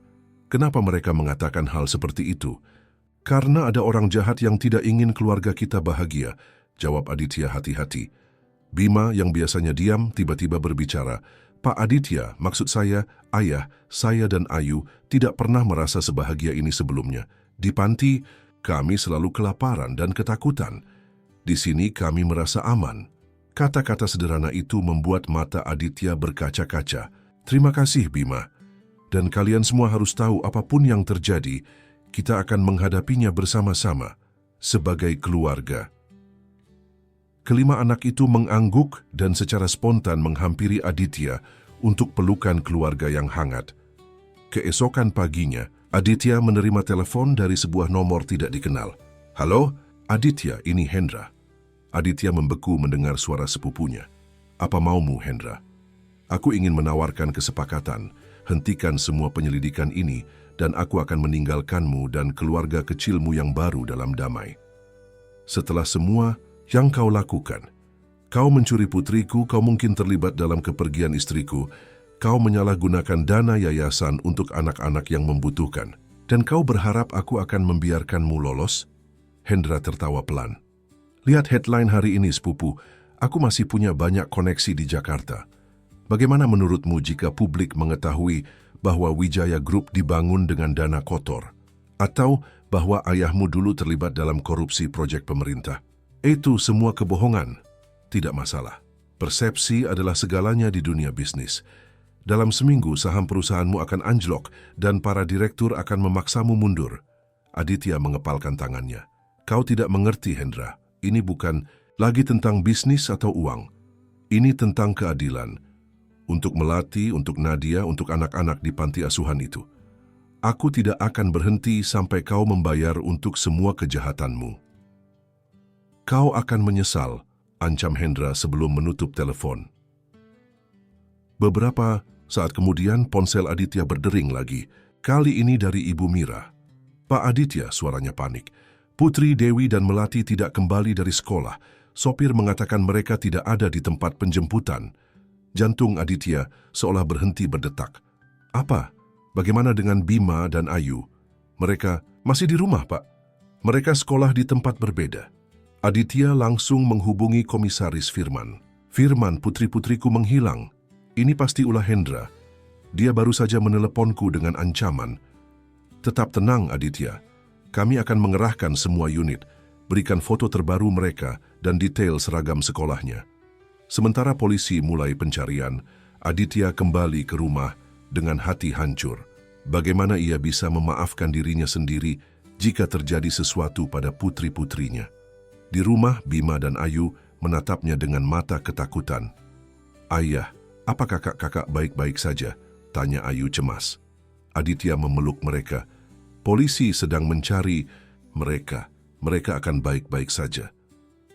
Speaker 1: "Kenapa mereka mengatakan hal seperti itu?" "Karena ada orang jahat yang tidak ingin keluarga kita bahagia," jawab Aditya hati-hati. Bima yang biasanya diam tiba-tiba berbicara. "Pak Aditya, maksud saya, ayah, saya dan Ayu tidak pernah merasa sebahagia ini sebelumnya. Di panti, kami selalu kelaparan dan ketakutan. Di sini kami merasa aman." Kata-kata sederhana itu membuat mata Aditya berkaca-kaca. "Terima kasih, Bima. Dan kalian semua harus tahu apapun yang terjadi, kita akan menghadapinya bersama-sama, sebagai keluarga." Kelima anak itu mengangguk dan secara spontan menghampiri Aditya untuk pelukan keluarga yang hangat. Keesokan paginya, Aditya menerima telepon dari sebuah nomor tidak dikenal. "Halo, Aditya, ini Hendra." Aditya membeku mendengar suara sepupunya. "Apa maumu, Hendra?" "Aku ingin menawarkan kesepakatan. Hentikan semua penyelidikan ini dan aku akan meninggalkanmu dan keluarga kecilmu yang baru dalam damai. Setelah semua yang kau lakukan, kau mencuri putriku, kau mungkin terlibat dalam kepergian istriku, kau menyalahgunakan dana yayasan untuk anak-anak yang membutuhkan, dan kau berharap aku akan membiarkanmu lolos?" Hendra tertawa pelan. "Lihat headline hari ini, sepupu. Aku masih punya banyak koneksi di Jakarta. Bagaimana menurutmu jika publik mengetahui bahwa Wijaya Group dibangun dengan dana kotor? Atau bahwa ayahmu dulu terlibat dalam korupsi proyek pemerintah? Itu semua kebohongan. Tidak masalah. Persepsi adalah segalanya di dunia bisnis. Dalam seminggu saham perusahaanmu akan anjlok dan para direktur akan memaksamu mundur." Aditya mengepalkan tangannya. "Kau tidak mengerti, Hendra. Ini bukan lagi tentang bisnis atau uang. Ini tentang keadilan. Untuk Melati, untuk Nadia, untuk anak-anak di panti asuhan itu. Aku tidak akan berhenti sampai kau membayar untuk semua kejahatanmu." "Kau akan menyesal," ancam Hendra sebelum menutup telepon. Beberapa saat kemudian ponsel Aditya berdering lagi. Kali ini dari Ibu Mira. "Pak Aditya," suaranya panik. "Putri, Dewi, dan Melati tidak kembali dari sekolah. Sopir mengatakan mereka tidak ada di tempat penjemputan." Jantung Aditya seolah berhenti berdetak. "Apa? Bagaimana dengan Bima dan Ayu?" "Mereka masih di rumah, Pak. Mereka sekolah di tempat berbeda." Aditya langsung menghubungi Komisaris Firman. "Firman, putri-putriku menghilang. Ini pasti ulah Hendra. Dia baru saja meneleponku dengan ancaman." "Tetap tenang, Aditya. Kami akan mengerahkan semua unit, berikan foto terbaru mereka dan detail seragam sekolahnya." Sementara polisi mulai pencarian, Aditya kembali ke rumah dengan hati hancur. Bagaimana ia bisa memaafkan dirinya sendiri jika terjadi sesuatu pada putri-putrinya. Di rumah, Bima dan Ayu menatapnya dengan mata ketakutan. "Ayah, apa kakak-kakak baik-baik saja?" tanya Ayu cemas. Aditya memeluk mereka. "Polisi sedang mencari mereka. Mereka akan baik-baik saja."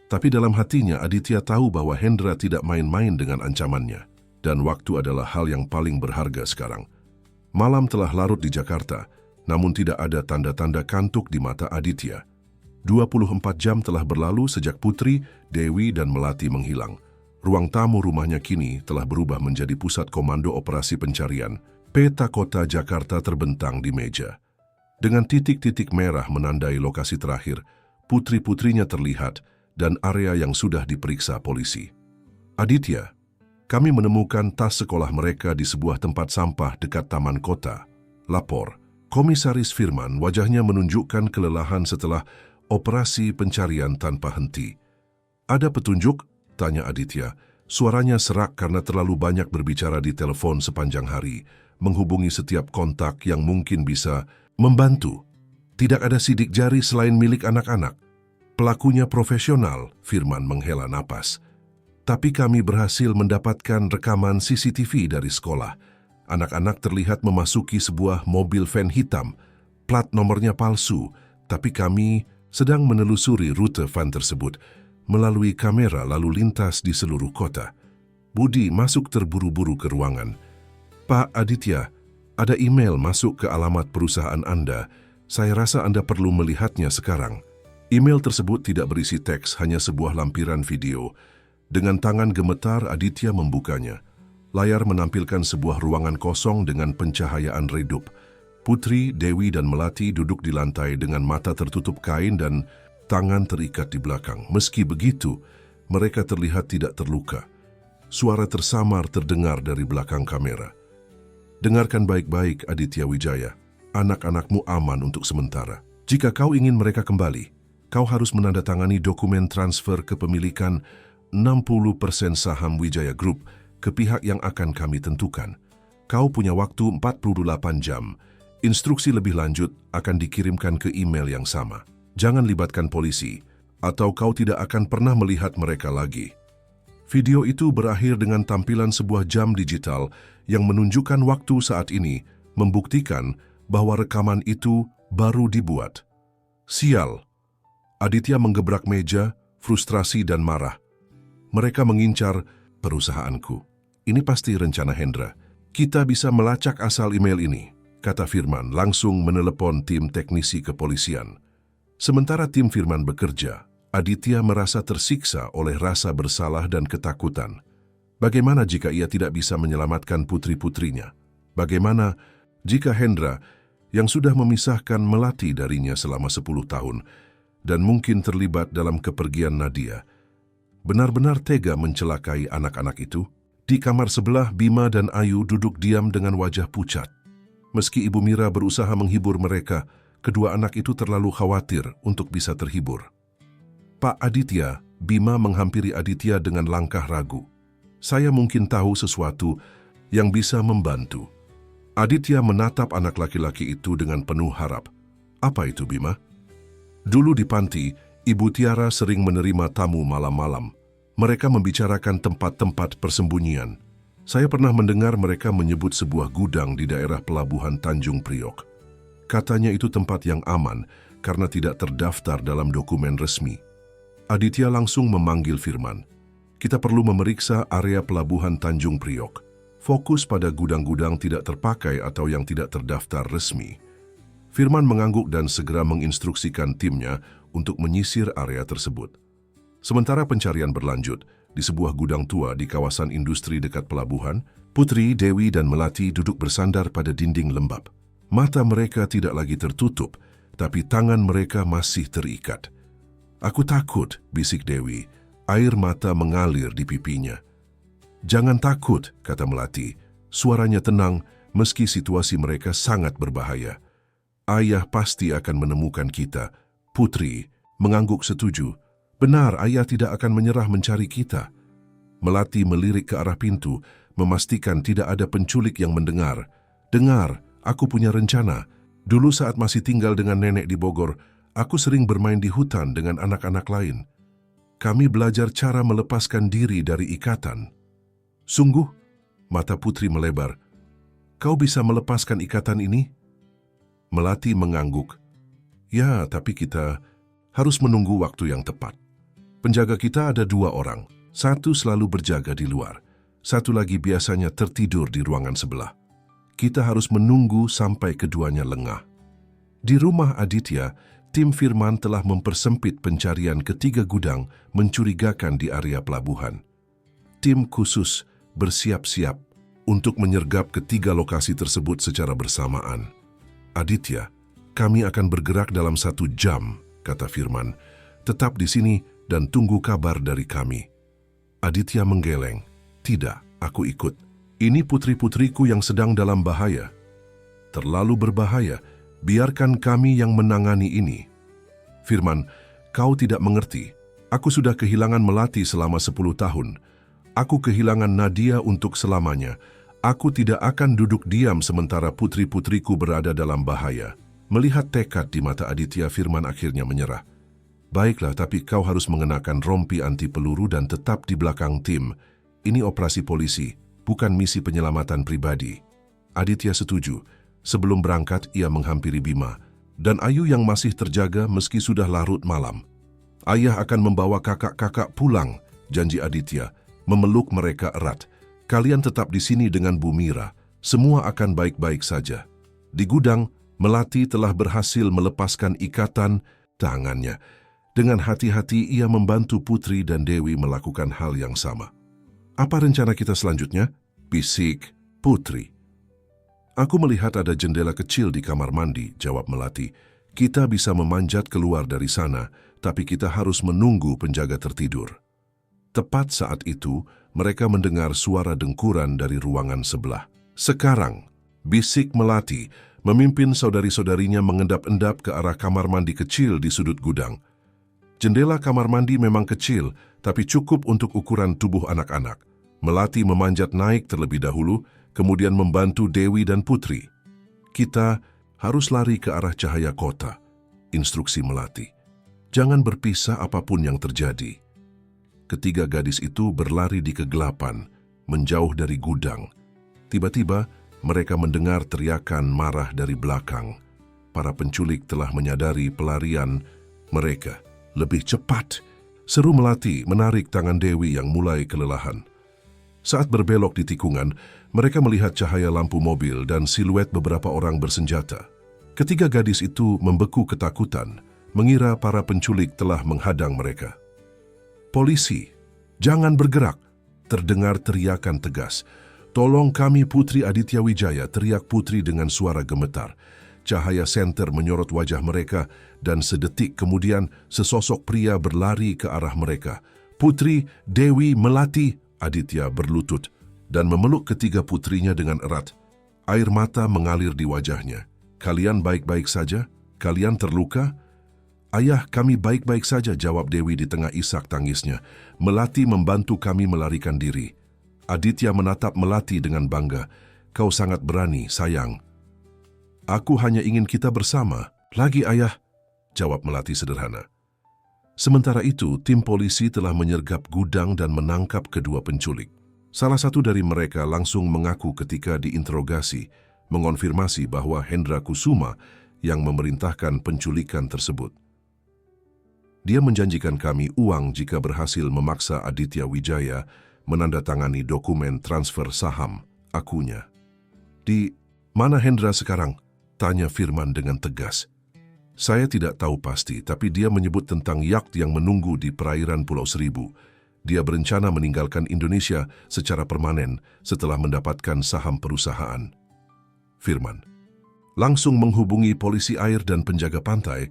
Speaker 1: Tapi dalam hatinya Aditya tahu bahwa Hendra tidak main-main dengan ancamannya. Dan waktu adalah hal yang paling berharga sekarang. Malam telah larut di Jakarta, namun tidak ada tanda-tanda kantuk di mata Aditya. 24 jam telah berlalu sejak Putri, Dewi, dan Melati menghilang. Ruang tamu rumahnya kini telah berubah menjadi pusat komando operasi pencarian. Peta kota Jakarta terbentang di meja. Dengan titik-titik merah menandai lokasi terakhir, putri-putrinya terlihat dan area yang sudah diperiksa polisi. "Aditya, kami menemukan tas sekolah mereka di sebuah tempat sampah dekat taman kota," lapor. Komisaris Firman wajahnya menunjukkan kelelahan setelah operasi pencarian tanpa henti. "Ada petunjuk?" tanya Aditya. Suaranya serak karena terlalu banyak berbicara di telepon sepanjang hari, menghubungi setiap kontak yang mungkin bisa membantu. "Tidak ada sidik jari selain milik anak-anak. Pelakunya profesional," Firman menghela napas. "Tapi kami berhasil mendapatkan rekaman CCTV dari sekolah. Anak-anak terlihat memasuki sebuah mobil van hitam. Plat nomornya palsu, tapi kami sedang menelusuri rute van tersebut melalui kamera lalu lintas di seluruh kota." Budi masuk terburu-buru ke ruangan. "Pak Aditya, ada email masuk ke alamat perusahaan Anda. Saya rasa Anda perlu melihatnya sekarang." Email tersebut tidak berisi teks, hanya sebuah lampiran video. Dengan tangan gemetar, Aditya membukanya. Layar menampilkan sebuah ruangan kosong dengan pencahayaan redup. Putri, Dewi, dan Melati duduk di lantai dengan mata tertutup kain dan tangan terikat di belakang. Meski begitu, mereka terlihat tidak terluka. Suara tersamar terdengar dari belakang kamera. "Dengarkan baik-baik, Aditya Wijaya. Anak-anakmu aman untuk sementara. Jika kau ingin mereka kembali, kau harus menandatangani dokumen transfer kepemilikan 60% saham Wijaya Group ke pihak yang akan kami tentukan. Kau punya waktu 48 jam. Instruksi lebih lanjut akan dikirimkan ke email yang sama. Jangan libatkan polisi, atau kau tidak akan pernah melihat mereka lagi." Video itu berakhir dengan tampilan sebuah jam digital yang menunjukkan waktu saat ini, membuktikan bahwa rekaman itu baru dibuat. "Sial!" Aditya menggebrak meja, frustrasi dan marah. "Mereka mengincar perusahaanku. Ini pasti rencana Hendra. Kita bisa melacak asal email ini," kata Firman, langsung menelepon tim teknisi kepolisian. Sementara tim Firman bekerja, Aditya merasa tersiksa oleh rasa bersalah dan ketakutan. Bagaimana jika ia tidak bisa menyelamatkan putri-putrinya? Bagaimana jika Hendra, yang sudah memisahkan Melati darinya selama 10 tahun, dan mungkin terlibat dalam kepergian Nadia, benar-benar tega mencelakai anak-anak itu? Di kamar sebelah, Bima dan Ayu duduk diam dengan wajah pucat. Meski Ibu Mira berusaha menghibur mereka, kedua anak itu terlalu khawatir untuk bisa terhibur. "Pak Aditya," Bima menghampiri Aditya dengan langkah ragu. "Saya mungkin tahu sesuatu yang bisa membantu." Aditya menatap anak laki-laki itu dengan penuh harap. "Apa itu, Bima?" "Dulu di panti, Ibu Tiara sering menerima tamu malam-malam. Mereka membicarakan tempat-tempat persembunyian. Saya pernah mendengar mereka menyebut sebuah gudang di daerah pelabuhan Tanjung Priok. Katanya itu tempat yang aman karena tidak terdaftar dalam dokumen resmi." Aditya langsung memanggil Firman. "Kita perlu memeriksa area pelabuhan Tanjung Priok. Fokus pada gudang-gudang tidak terpakai atau yang tidak terdaftar resmi." Firman mengangguk dan segera menginstruksikan timnya untuk menyisir area tersebut. Sementara pencarian berlanjut, di sebuah gudang tua di kawasan industri dekat pelabuhan, Putri, Dewi, dan Melati duduk bersandar pada dinding lembab. Mata mereka tidak lagi tertutup, tapi tangan mereka masih terikat. "Aku takut," bisik Dewi. Air mata mengalir di pipinya. "Jangan takut," kata Melati. Suaranya tenang meski situasi mereka sangat berbahaya. "Ayah pasti akan menemukan kita." Putri mengangguk setuju. "Benar, ayah tidak akan menyerah mencari kita." Melati melirik ke arah pintu, memastikan tidak ada penculik yang mendengar. "Dengar, aku punya rencana." Dulu saat masih tinggal dengan nenek di Bogor, aku sering bermain di hutan dengan anak-anak lain. Kami belajar cara melepaskan diri dari ikatan. Sungguh? Mata Putri melebar. Kau bisa melepaskan ikatan ini? Melati mengangguk. Ya, tapi kita harus menunggu waktu yang tepat. Penjaga kita ada 2 orang. Satu selalu berjaga di luar. Satu lagi biasanya tertidur di ruangan sebelah. Kita harus menunggu sampai keduanya lengah. Di rumah Aditya, tim Firman telah mempersempit pencarian ke 3 gudang mencurigakan di area pelabuhan. Tim khusus bersiap-siap untuk menyergap ke 3 lokasi tersebut secara bersamaan. Aditya, kami akan bergerak dalam 1 jam, kata Firman. Tetap di sini dan tunggu kabar dari kami. Aditya menggeleng. Tidak, aku ikut. Ini putri-putriku yang sedang dalam bahaya. Terlalu berbahaya, biarkan kami yang menangani ini. Firman, kau tidak mengerti. Aku sudah kehilangan Melati selama 10 tahun. Aku kehilangan Nadia untuk selamanya. Aku tidak akan duduk diam sementara putri-putriku berada dalam bahaya. Melihat tekad di mata Aditya, Firman akhirnya menyerah. Baiklah, tapi kau harus mengenakan rompi anti peluru dan tetap di belakang tim. Ini operasi polisi, bukan misi penyelamatan pribadi. Aditya setuju. Sebelum berangkat, ia menghampiri Bima dan Ayu yang masih terjaga meski sudah larut malam. Ayah akan membawa kakak-kakak pulang, janji Aditya, memeluk mereka erat. Kalian tetap di sini dengan Bu Mira. Semua akan baik-baik saja. Di gudang, Melati telah berhasil melepaskan ikatan tangannya. Dengan hati-hati ia membantu Putri dan Dewi melakukan hal yang sama. Apa rencana kita selanjutnya? Bisik Putri. Aku melihat ada jendela kecil di kamar mandi, jawab Melati. Kita bisa memanjat keluar dari sana, tapi kita harus menunggu penjaga tertidur. Tepat saat itu, mereka mendengar suara dengkuran dari ruangan sebelah. Sekarang, bisik Melati, memimpin saudari-saudarinya mengendap-endap ke arah kamar mandi kecil di sudut gudang. Jendela kamar mandi memang kecil, tapi cukup untuk ukuran tubuh anak-anak. Melati memanjat naik terlebih dahulu, kemudian membantu Dewi dan Putri. Kita harus lari ke arah cahaya kota, instruksi Melati. Jangan berpisah apapun yang terjadi. Ketiga gadis itu berlari di kegelapan, menjauh dari gudang. Tiba-tiba, mereka mendengar teriakan marah dari belakang. Para penculik telah menyadari pelarian mereka. Lebih cepat, seru Melati menarik tangan Dewi yang mulai kelelahan. Saat berbelok di tikungan, mereka melihat cahaya lampu mobil dan siluet beberapa orang bersenjata. Ketiga gadis itu membeku ketakutan, mengira para penculik telah menghadang mereka. Polisi, jangan bergerak, terdengar teriakan tegas. Tolong kami Putri Aditya Wijaya, teriak Putri dengan suara gemetar. Cahaya senter menyorot wajah mereka dan sedetik kemudian sesosok pria berlari ke arah mereka. Putri, Dewi, Melati, Aditya berlutut dan memeluk ketiga putrinya dengan erat. Air mata mengalir di wajahnya. Kalian baik-baik saja? Kalian terluka? Ayah, kami baik-baik saja, jawab Dewi di tengah isak tangisnya. Melati membantu kami melarikan diri. Aditya menatap Melati dengan bangga. Kau sangat berani, sayang. Aku hanya ingin kita bersama. Lagi, ayah, jawab Melati sederhana. Sementara itu, tim polisi telah menyergap gudang dan menangkap kedua penculik. Salah satu dari mereka langsung mengaku ketika diinterogasi, mengonfirmasi bahwa Hendra Kusuma yang memerintahkan penculikan tersebut. Dia menjanjikan kami uang jika berhasil memaksa Aditya Wijaya menandatangani dokumen transfer saham, akunya. Di mana Hendra sekarang? Tanya Firman dengan tegas. Saya tidak tahu pasti, tapi dia menyebut tentang yacht yang menunggu di perairan Pulau Seribu. Dia berencana meninggalkan Indonesia secara permanen setelah mendapatkan saham perusahaan. Firman langsung menghubungi polisi air dan penjaga pantai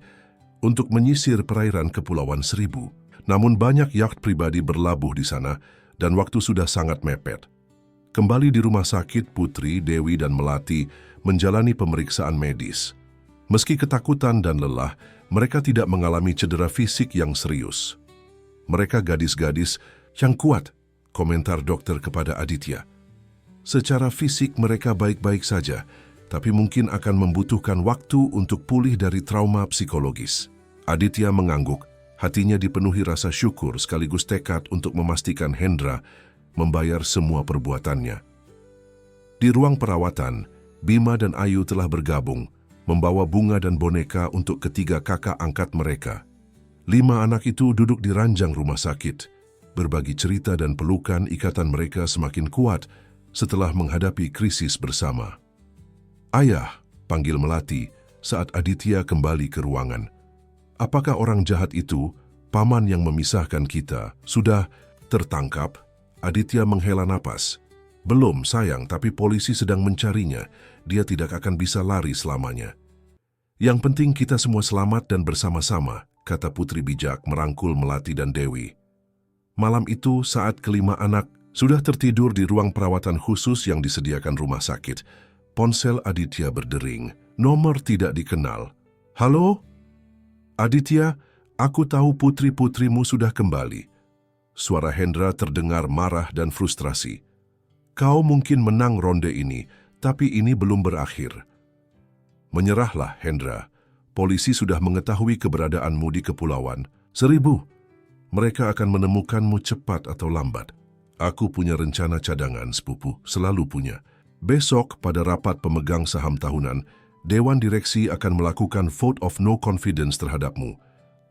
Speaker 1: untuk menyisir perairan Kepulauan Seribu. Namun banyak yacht pribadi berlabuh di sana dan waktu sudah sangat mepet. Kembali di rumah sakit, Putri, Dewi, dan Melati menjalani pemeriksaan medis. Meski ketakutan dan lelah, mereka tidak mengalami cedera fisik yang serius. Mereka gadis-gadis yang kuat, komentar dokter kepada Aditya. Secara fisik mereka baik-baik saja, tapi mungkin akan membutuhkan waktu untuk pulih dari trauma psikologis. Aditya mengangguk, hatinya dipenuhi rasa syukur sekaligus tekad untuk memastikan Hendra membayar semua perbuatannya. Di ruang perawatan, Bima dan Ayu telah bergabung, membawa bunga dan boneka untuk ketiga kakak angkat mereka. 5 anak itu duduk di ranjang rumah sakit. Berbagi cerita dan pelukan, ikatan mereka semakin kuat setelah menghadapi krisis bersama. "Ayah," panggil Melati saat Aditya kembali ke ruangan. "Apakah orang jahat itu, paman yang memisahkan kita, sudah tertangkap?" Aditya menghela napas. "Belum, sayang, tapi polisi sedang mencarinya. Dia tidak akan bisa lari selamanya. Yang penting kita semua selamat dan bersama-sama," kata Putri bijak merangkul Melati dan Dewi. Malam itu, saat kelima anak sudah tertidur di ruang perawatan khusus yang disediakan rumah sakit, ponsel Aditya berdering. Nomor tidak dikenal. "Halo? Aditya, aku tahu putri-putrimu sudah kembali." Suara Hendra terdengar marah dan frustrasi. "Kau mungkin menang ronde ini, tapi ini belum berakhir." "Menyerahlah, Hendra. Polisi sudah mengetahui keberadaanmu di Kepulauan Seribu. Mereka akan menemukanmu cepat atau lambat. Aku punya rencana cadangan, sepupu, selalu punya. Besok pada rapat pemegang saham tahunan, Dewan Direksi akan melakukan vote of no confidence terhadapmu.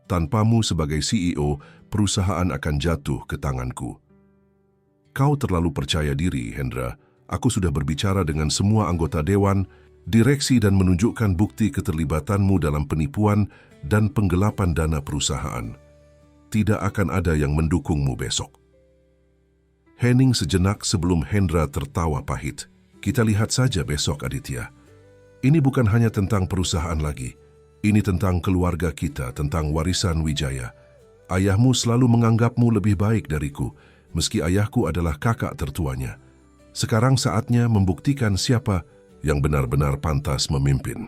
Speaker 1: Tanpamu sebagai CEO, perusahaan akan jatuh ke tanganku." "Kau terlalu percaya diri, Hendra. Aku sudah berbicara dengan semua anggota Dewan Direksi dan menunjukkan bukti keterlibatanmu dalam penipuan dan penggelapan dana perusahaan. Tidak akan ada yang mendukungmu besok." Hening sejenak sebelum Hendra tertawa pahit. "Kita lihat saja besok, Aditya. Ini bukan hanya tentang perusahaan lagi. Ini tentang keluarga kita, tentang warisan Wijaya. Ayahmu selalu menganggapmu lebih baik dariku, meski ayahku adalah kakak tertuanya. Sekarang saatnya membuktikan siapa yang benar-benar pantas memimpin."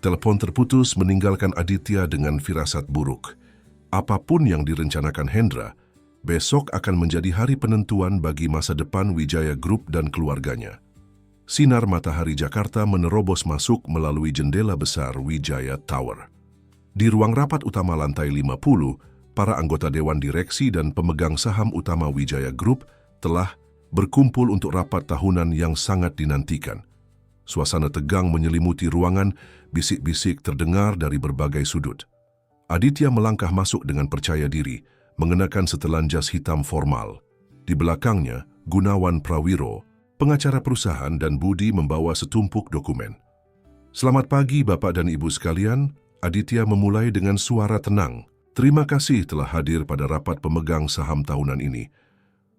Speaker 1: Telepon terputus meninggalkan Aditya dengan firasat buruk. Apapun yang direncanakan Hendra, besok akan menjadi hari penentuan bagi masa depan Wijaya Group dan keluarganya. Sinar matahari Jakarta menerobos masuk melalui jendela besar Wijaya Tower. Di ruang rapat utama lantai 50, para anggota Dewan Direksi dan pemegang saham utama Wijaya Group telah berkumpul untuk rapat tahunan yang sangat dinantikan. Suasana tegang menyelimuti ruangan, bisik-bisik terdengar dari berbagai sudut. Aditya melangkah masuk dengan percaya diri, mengenakan setelan jas hitam formal. Di belakangnya, Gunawan Prawiro, pengacara perusahaan, dan Budi membawa setumpuk dokumen. "Selamat pagi Bapak dan Ibu sekalian," Aditya memulai dengan suara tenang. "Terima kasih telah hadir pada rapat pemegang saham tahunan ini.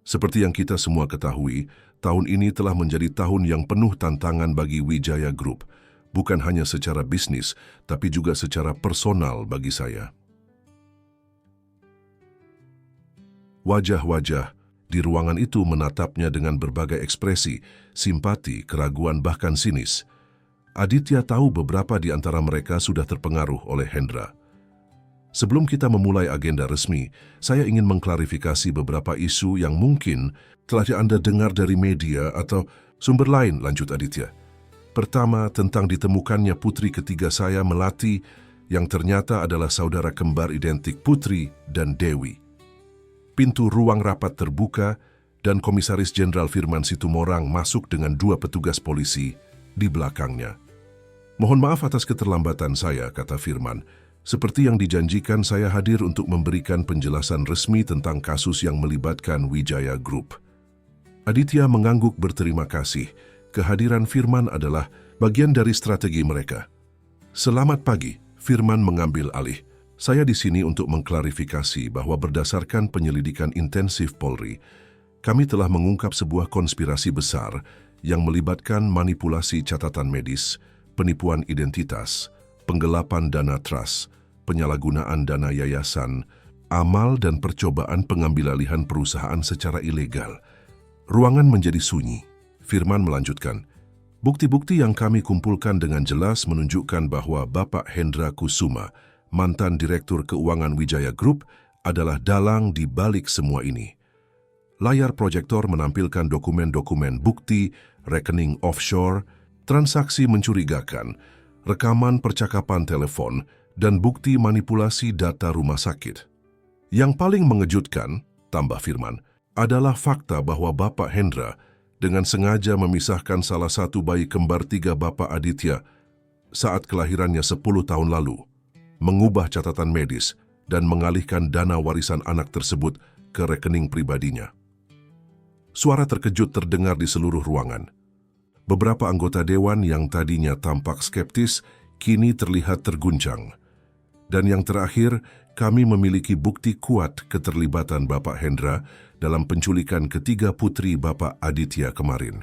Speaker 1: Seperti yang kita semua ketahui, tahun ini telah menjadi tahun yang penuh tantangan bagi Wijaya Group, bukan hanya secara bisnis, tapi juga secara personal bagi saya." Wajah-wajah di ruangan itu menatapnya dengan berbagai ekspresi, simpati, keraguan, bahkan sinis. Aditya tahu beberapa di antara mereka sudah terpengaruh oleh Hendra. "Sebelum kita memulai agenda resmi, saya ingin mengklarifikasi beberapa isu yang mungkin telah Anda dengar dari media atau sumber lain," lanjut Aditya. "Pertama, tentang ditemukannya putri ketiga saya, Melati, yang ternyata adalah saudara kembar identik Putri dan Dewi." Pintu ruang rapat terbuka dan Komisaris Jenderal Firman Situmorang masuk dengan 2 petugas polisi di belakangnya. "Mohon maaf atas keterlambatan saya," kata Firman. "Seperti yang dijanjikan, saya hadir untuk memberikan penjelasan resmi tentang kasus yang melibatkan Wijaya Group." Aditya mengangguk berterima kasih. Kehadiran Firman adalah bagian dari strategi mereka. "Selamat pagi," Firman mengambil alih. "Saya di sini untuk mengklarifikasi bahwa berdasarkan penyelidikan intensif Polri, kami telah mengungkap sebuah konspirasi besar yang melibatkan manipulasi catatan medis, penipuan identitas, penggelapan dana trust, penyalahgunaan dana yayasan, amal dan percobaan pengambilalihan perusahaan secara ilegal." Ruangan menjadi sunyi. Firman melanjutkan, "Bukti-bukti yang kami kumpulkan dengan jelas menunjukkan bahwa Bapak Hendra Kusuma, mantan Direktur Keuangan Wijaya Group, adalah dalang di balik semua ini." Layar proyektor menampilkan dokumen-dokumen bukti, rekening offshore, transaksi mencurigakan, rekaman percakapan telepon, dan bukti manipulasi data rumah sakit. Yang paling mengejutkan, tambah Firman, adalah fakta bahwa Bapak Hendra dengan sengaja memisahkan salah satu bayi kembar 3 Bapak Aditya saat kelahirannya 10 tahun lalu, mengubah catatan medis, dan mengalihkan dana warisan anak tersebut ke rekening pribadinya. Suara terkejut terdengar di seluruh ruangan. Beberapa anggota dewan yang tadinya tampak skeptis, kini terlihat terguncang. Dan yang terakhir, kami memiliki bukti kuat keterlibatan Bapak Hendra dalam penculikan ketiga putri Bapak Aditya kemarin.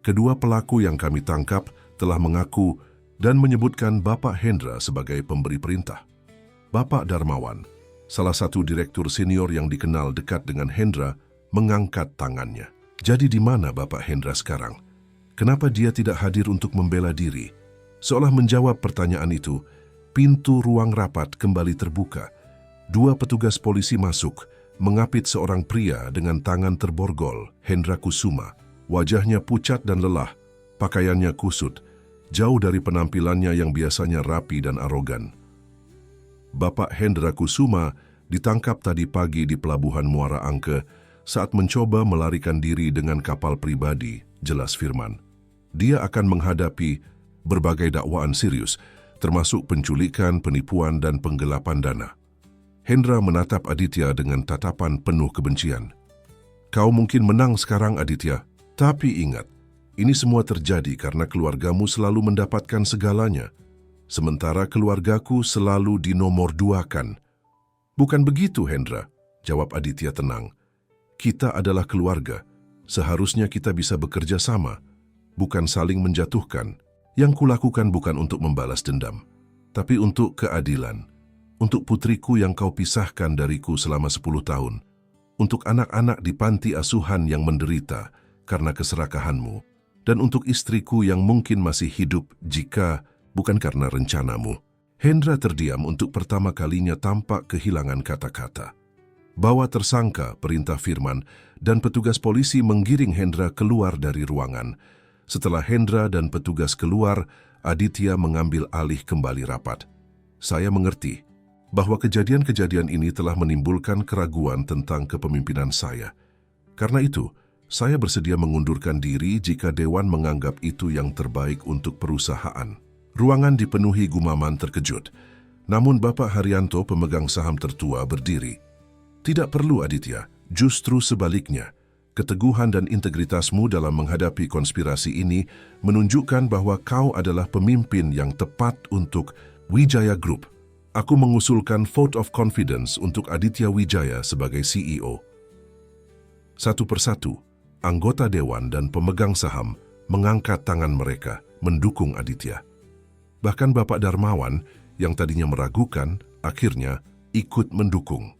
Speaker 1: Kedua pelaku yang kami tangkap telah mengaku dan menyebutkan Bapak Hendra sebagai pemberi perintah. Bapak Darmawan, salah satu direktur senior yang dikenal dekat dengan Hendra, mengangkat tangannya. Jadi di mana Bapak Hendra sekarang? Kenapa dia tidak hadir untuk membela diri? Seolah menjawab pertanyaan itu, pintu ruang rapat kembali terbuka. 2 petugas polisi masuk, mengapit seorang pria dengan tangan terborgol, Hendra Kusuma. Wajahnya pucat dan lelah, pakaiannya kusut, jauh dari penampilannya yang biasanya rapi dan arogan. Bapak Hendra Kusuma ditangkap tadi pagi di Pelabuhan Muara Angke saat mencoba melarikan diri dengan kapal pribadi, jelas Firman. Dia akan menghadapi berbagai dakwaan serius, termasuk penculikan, penipuan, dan penggelapan dana. Hendra menatap Aditya dengan tatapan penuh kebencian. Kau mungkin menang sekarang, Aditya, tapi ingat, ini semua terjadi karena keluargamu selalu mendapatkan segalanya, sementara keluargaku selalu dinomorduakan. Bukan begitu, Hendra, jawab Aditya tenang. Kita adalah keluarga, seharusnya kita bisa bekerja sama, bukan saling menjatuhkan. Yang kulakukan bukan untuk membalas dendam, tapi untuk keadilan. Untuk putriku yang kau pisahkan dariku selama 10 tahun. Untuk anak-anak di panti asuhan yang menderita karena keserakahanmu. Dan untuk istriku yang mungkin masih hidup jika bukan karena rencanamu. Hendra terdiam untuk pertama kalinya tampak kehilangan kata-kata. Bawa tersangka, perintah Firman, dan petugas polisi menggiring Hendra keluar dari ruangan. Setelah Hendra dan petugas keluar, Aditya mengambil alih kembali rapat. Saya mengerti bahwa kejadian-kejadian ini telah menimbulkan keraguan tentang kepemimpinan saya. Karena itu, saya bersedia mengundurkan diri jika Dewan menganggap itu yang terbaik untuk perusahaan. Ruangan dipenuhi gumaman terkejut. Namun Bapak Haryanto, pemegang saham tertua, berdiri. Tidak perlu, Aditya. Justru sebaliknya. Keteguhan dan integritasmu dalam menghadapi konspirasi ini menunjukkan bahwa kau adalah pemimpin yang tepat untuk Wijaya Group. Aku mengusulkan vote of confidence untuk Aditya Wijaya sebagai CEO. Satu persatu, anggota dewan dan pemegang saham mengangkat tangan mereka mendukung Aditya. Bahkan Bapak Darmawan yang tadinya meragukan, akhirnya ikut mendukung.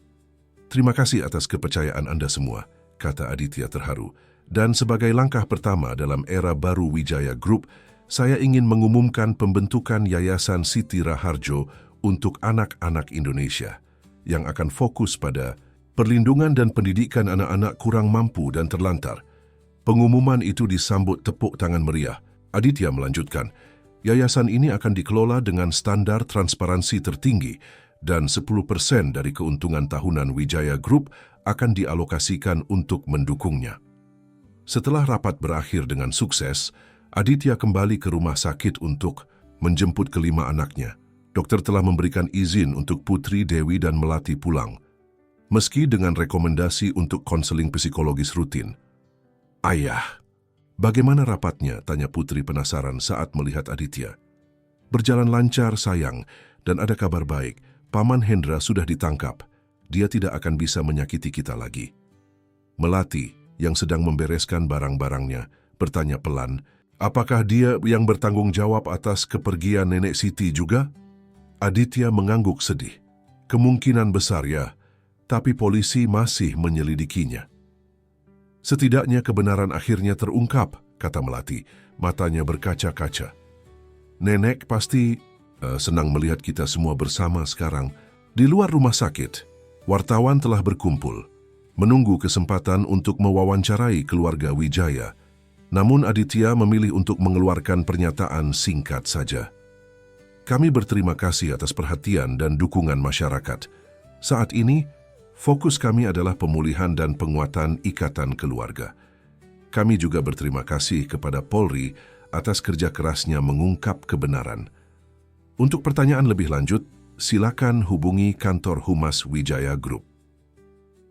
Speaker 1: Terima kasih atas kepercayaan Anda semua, kata Aditya terharu. Dan sebagai langkah pertama dalam era baru Wijaya Group, saya ingin mengumumkan pembentukan Yayasan Siti Raharjo untuk anak-anak Indonesia yang akan fokus pada perlindungan dan pendidikan anak-anak kurang mampu dan terlantar. Pengumuman itu disambut tepuk tangan meriah. Aditya melanjutkan, yayasan ini akan dikelola dengan standar transparansi tertinggi dan 10% dari keuntungan tahunan Wijaya Group akan dialokasikan untuk mendukungnya. Setelah rapat berakhir dengan sukses, Aditya kembali ke rumah sakit untuk menjemput kelima anaknya. Dokter telah memberikan izin untuk Putri, Dewi, dan Melati pulang, meski dengan rekomendasi untuk konseling psikologis rutin. Ayah, bagaimana rapatnya? Tanya Putri penasaran saat melihat Aditya. Berjalan lancar, sayang, dan ada kabar baik. Paman Hendra sudah ditangkap. Dia tidak akan bisa menyakiti kita lagi. Melati, yang sedang membereskan barang-barangnya, bertanya pelan, apakah dia yang bertanggung jawab atas kepergian Nenek Siti juga? Aditya mengangguk sedih. Kemungkinan besar ya, tapi polisi masih menyelidikinya. Setidaknya kebenaran akhirnya terungkap, kata Melati, matanya berkaca-kaca. Nenek pasti senang melihat kita semua bersama sekarang. Di luar rumah sakit, wartawan telah berkumpul, menunggu kesempatan untuk mewawancarai keluarga Wijaya. Namun Aditya memilih untuk mengeluarkan pernyataan singkat saja. Kami berterima kasih atas perhatian dan dukungan masyarakat. Saat ini, fokus kami adalah pemulihan dan penguatan ikatan keluarga. Kami juga berterima kasih kepada Polri atas kerja kerasnya mengungkap kebenaran. Untuk pertanyaan lebih lanjut, silakan hubungi kantor Humas Wijaya Group.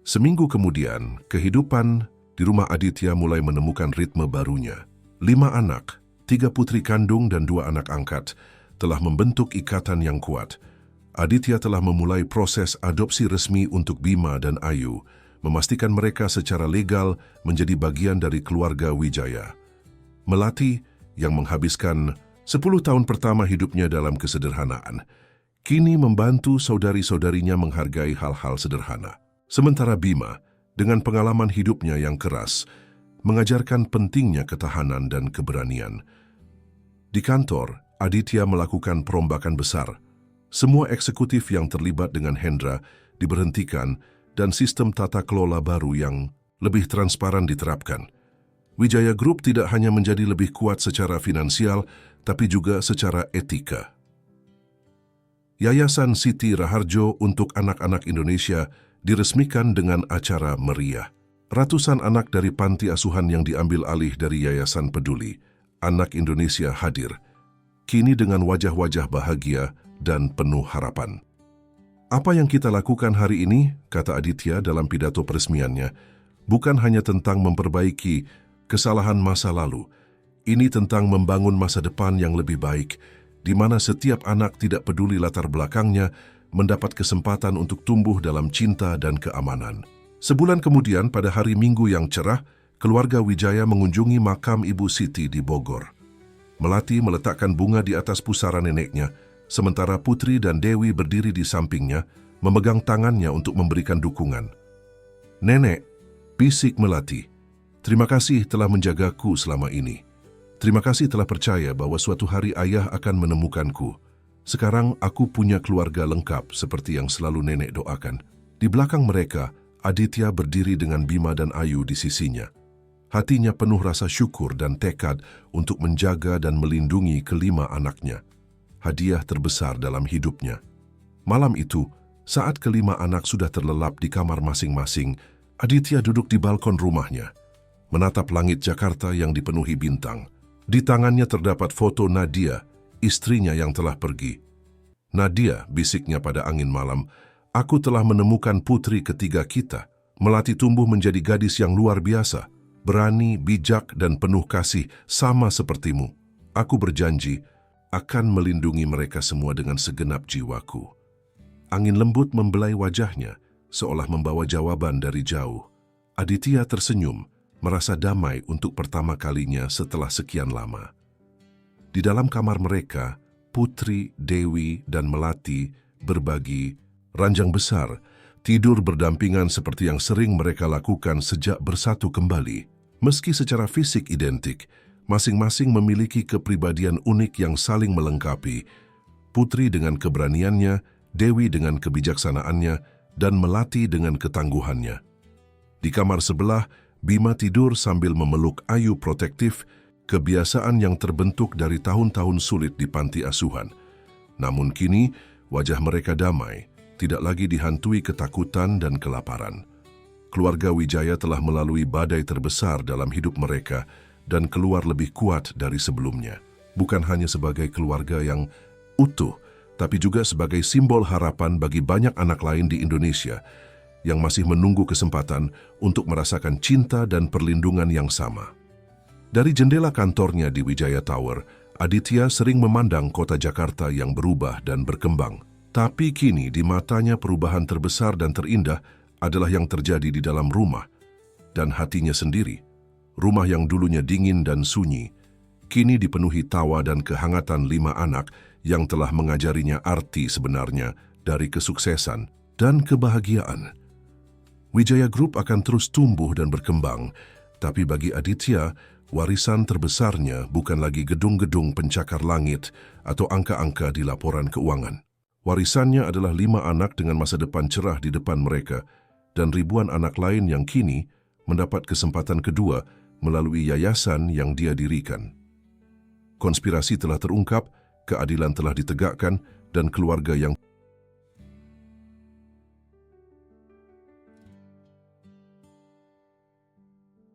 Speaker 1: Seminggu kemudian, kehidupan di rumah Aditya mulai menemukan ritme barunya. 5 anak, 3 putri kandung dan 2 anak angkat, telah membentuk ikatan yang kuat. Aditya telah memulai proses adopsi resmi untuk Bima dan Ayu, memastikan mereka secara legal menjadi bagian dari keluarga Wijaya. Melati, yang menghabiskan 10 tahun pertama hidupnya dalam kesederhanaan, kini membantu saudari-saudarinya menghargai hal-hal sederhana. Sementara Bima, dengan pengalaman hidupnya yang keras, mengajarkan pentingnya ketahanan dan keberanian. Di kantor, Aditya melakukan perombakan besar. Semua eksekutif yang terlibat dengan Hendra diberhentikan dan sistem tata kelola baru yang lebih transparan diterapkan. Wijaya Group tidak hanya menjadi lebih kuat secara finansial, tapi juga secara etika. Yayasan Siti Raharjo untuk Anak-anak Indonesia diresmikan dengan acara meriah. Ratusan anak dari panti asuhan yang diambil alih dari Yayasan Peduli Anak Indonesia hadir, kini dengan wajah-wajah bahagia dan penuh harapan. Apa yang kita lakukan hari ini, kata Aditya dalam pidato peresmiannya, bukan hanya tentang memperbaiki kesalahan masa lalu. Ini tentang membangun masa depan yang lebih baik, di mana setiap anak tidak peduli latar belakangnya, mendapat kesempatan untuk tumbuh dalam cinta dan keamanan. Sebulan kemudian, pada hari Minggu yang cerah, keluarga Wijaya mengunjungi makam Ibu Siti di Bogor. Melati meletakkan bunga di atas pusara neneknya, sementara Putri dan Dewi berdiri di sampingnya, memegang tangannya untuk memberikan dukungan. "Nenek," bisik Melati, "terima kasih telah menjagaku selama ini. Terima kasih telah percaya bahwa suatu hari ayah akan menemukanku. Sekarang aku punya keluarga lengkap seperti yang selalu nenek doakan." Di belakang mereka, Aditya berdiri dengan Bima dan Ayu di sisinya. Hatinya penuh rasa syukur dan tekad untuk menjaga dan melindungi kelima anaknya. Hadiah terbesar dalam hidupnya. Malam itu, saat kelima anak sudah terlelap di kamar masing-masing, Aditya duduk di balkon rumahnya, menatap langit Jakarta yang dipenuhi bintang. Di tangannya terdapat foto Nadia, istrinya yang telah pergi. "Nadia," bisiknya pada angin malam, "aku telah menemukan putri ketiga kita. Melati tumbuh menjadi gadis yang luar biasa, berani, bijak, dan penuh kasih, sama sepertimu. Aku berjanji akan melindungi mereka semua dengan segenap jiwaku." Angin lembut membelai wajahnya, seolah membawa jawaban dari jauh. Aditya tersenyum, merasa damai untuk pertama kalinya setelah sekian lama. Di dalam kamar mereka, Putri, Dewi, dan Melati berbagi ranjang besar, tidur berdampingan seperti yang sering mereka lakukan sejak bersatu kembali. Meski secara fisik identik, masing-masing memiliki kepribadian unik yang saling melengkapi. Putri dengan keberaniannya, Dewi dengan kebijaksanaannya, dan Melati dengan ketangguhannya. Di kamar sebelah, Bima tidur sambil memeluk Ayu protektif, kebiasaan yang terbentuk dari tahun-tahun sulit di panti asuhan. Namun kini, wajah mereka damai, tidak lagi dihantui ketakutan dan kelaparan. Keluarga Wijaya telah melalui badai terbesar dalam hidup mereka dan keluar lebih kuat dari sebelumnya. Bukan hanya sebagai keluarga yang utuh, tapi juga sebagai simbol harapan bagi banyak anak lain di Indonesia yang masih menunggu kesempatan untuk merasakan cinta dan perlindungan yang sama. Dari jendela kantornya di Wijaya Tower, Aditya sering memandang kota Jakarta yang berubah dan berkembang. Tapi kini di matanya perubahan terbesar dan terindah adalah yang terjadi di dalam rumah dan hatinya sendiri. Rumah yang dulunya dingin dan sunyi, kini dipenuhi tawa dan kehangatan 5 anak yang telah mengajarinya arti sebenarnya dari kesuksesan dan kebahagiaan. Wijaya Group akan terus tumbuh dan berkembang, tapi bagi Aditya, warisan terbesarnya bukan lagi gedung-gedung pencakar langit atau angka-angka di laporan keuangan. Warisannya adalah 5 anak dengan masa depan cerah di depan mereka dan ribuan anak lain yang kini mendapat kesempatan kedua melalui yayasan yang dia dirikan. Konspirasi telah terungkap, keadilan telah ditegakkan, dan keluarga yang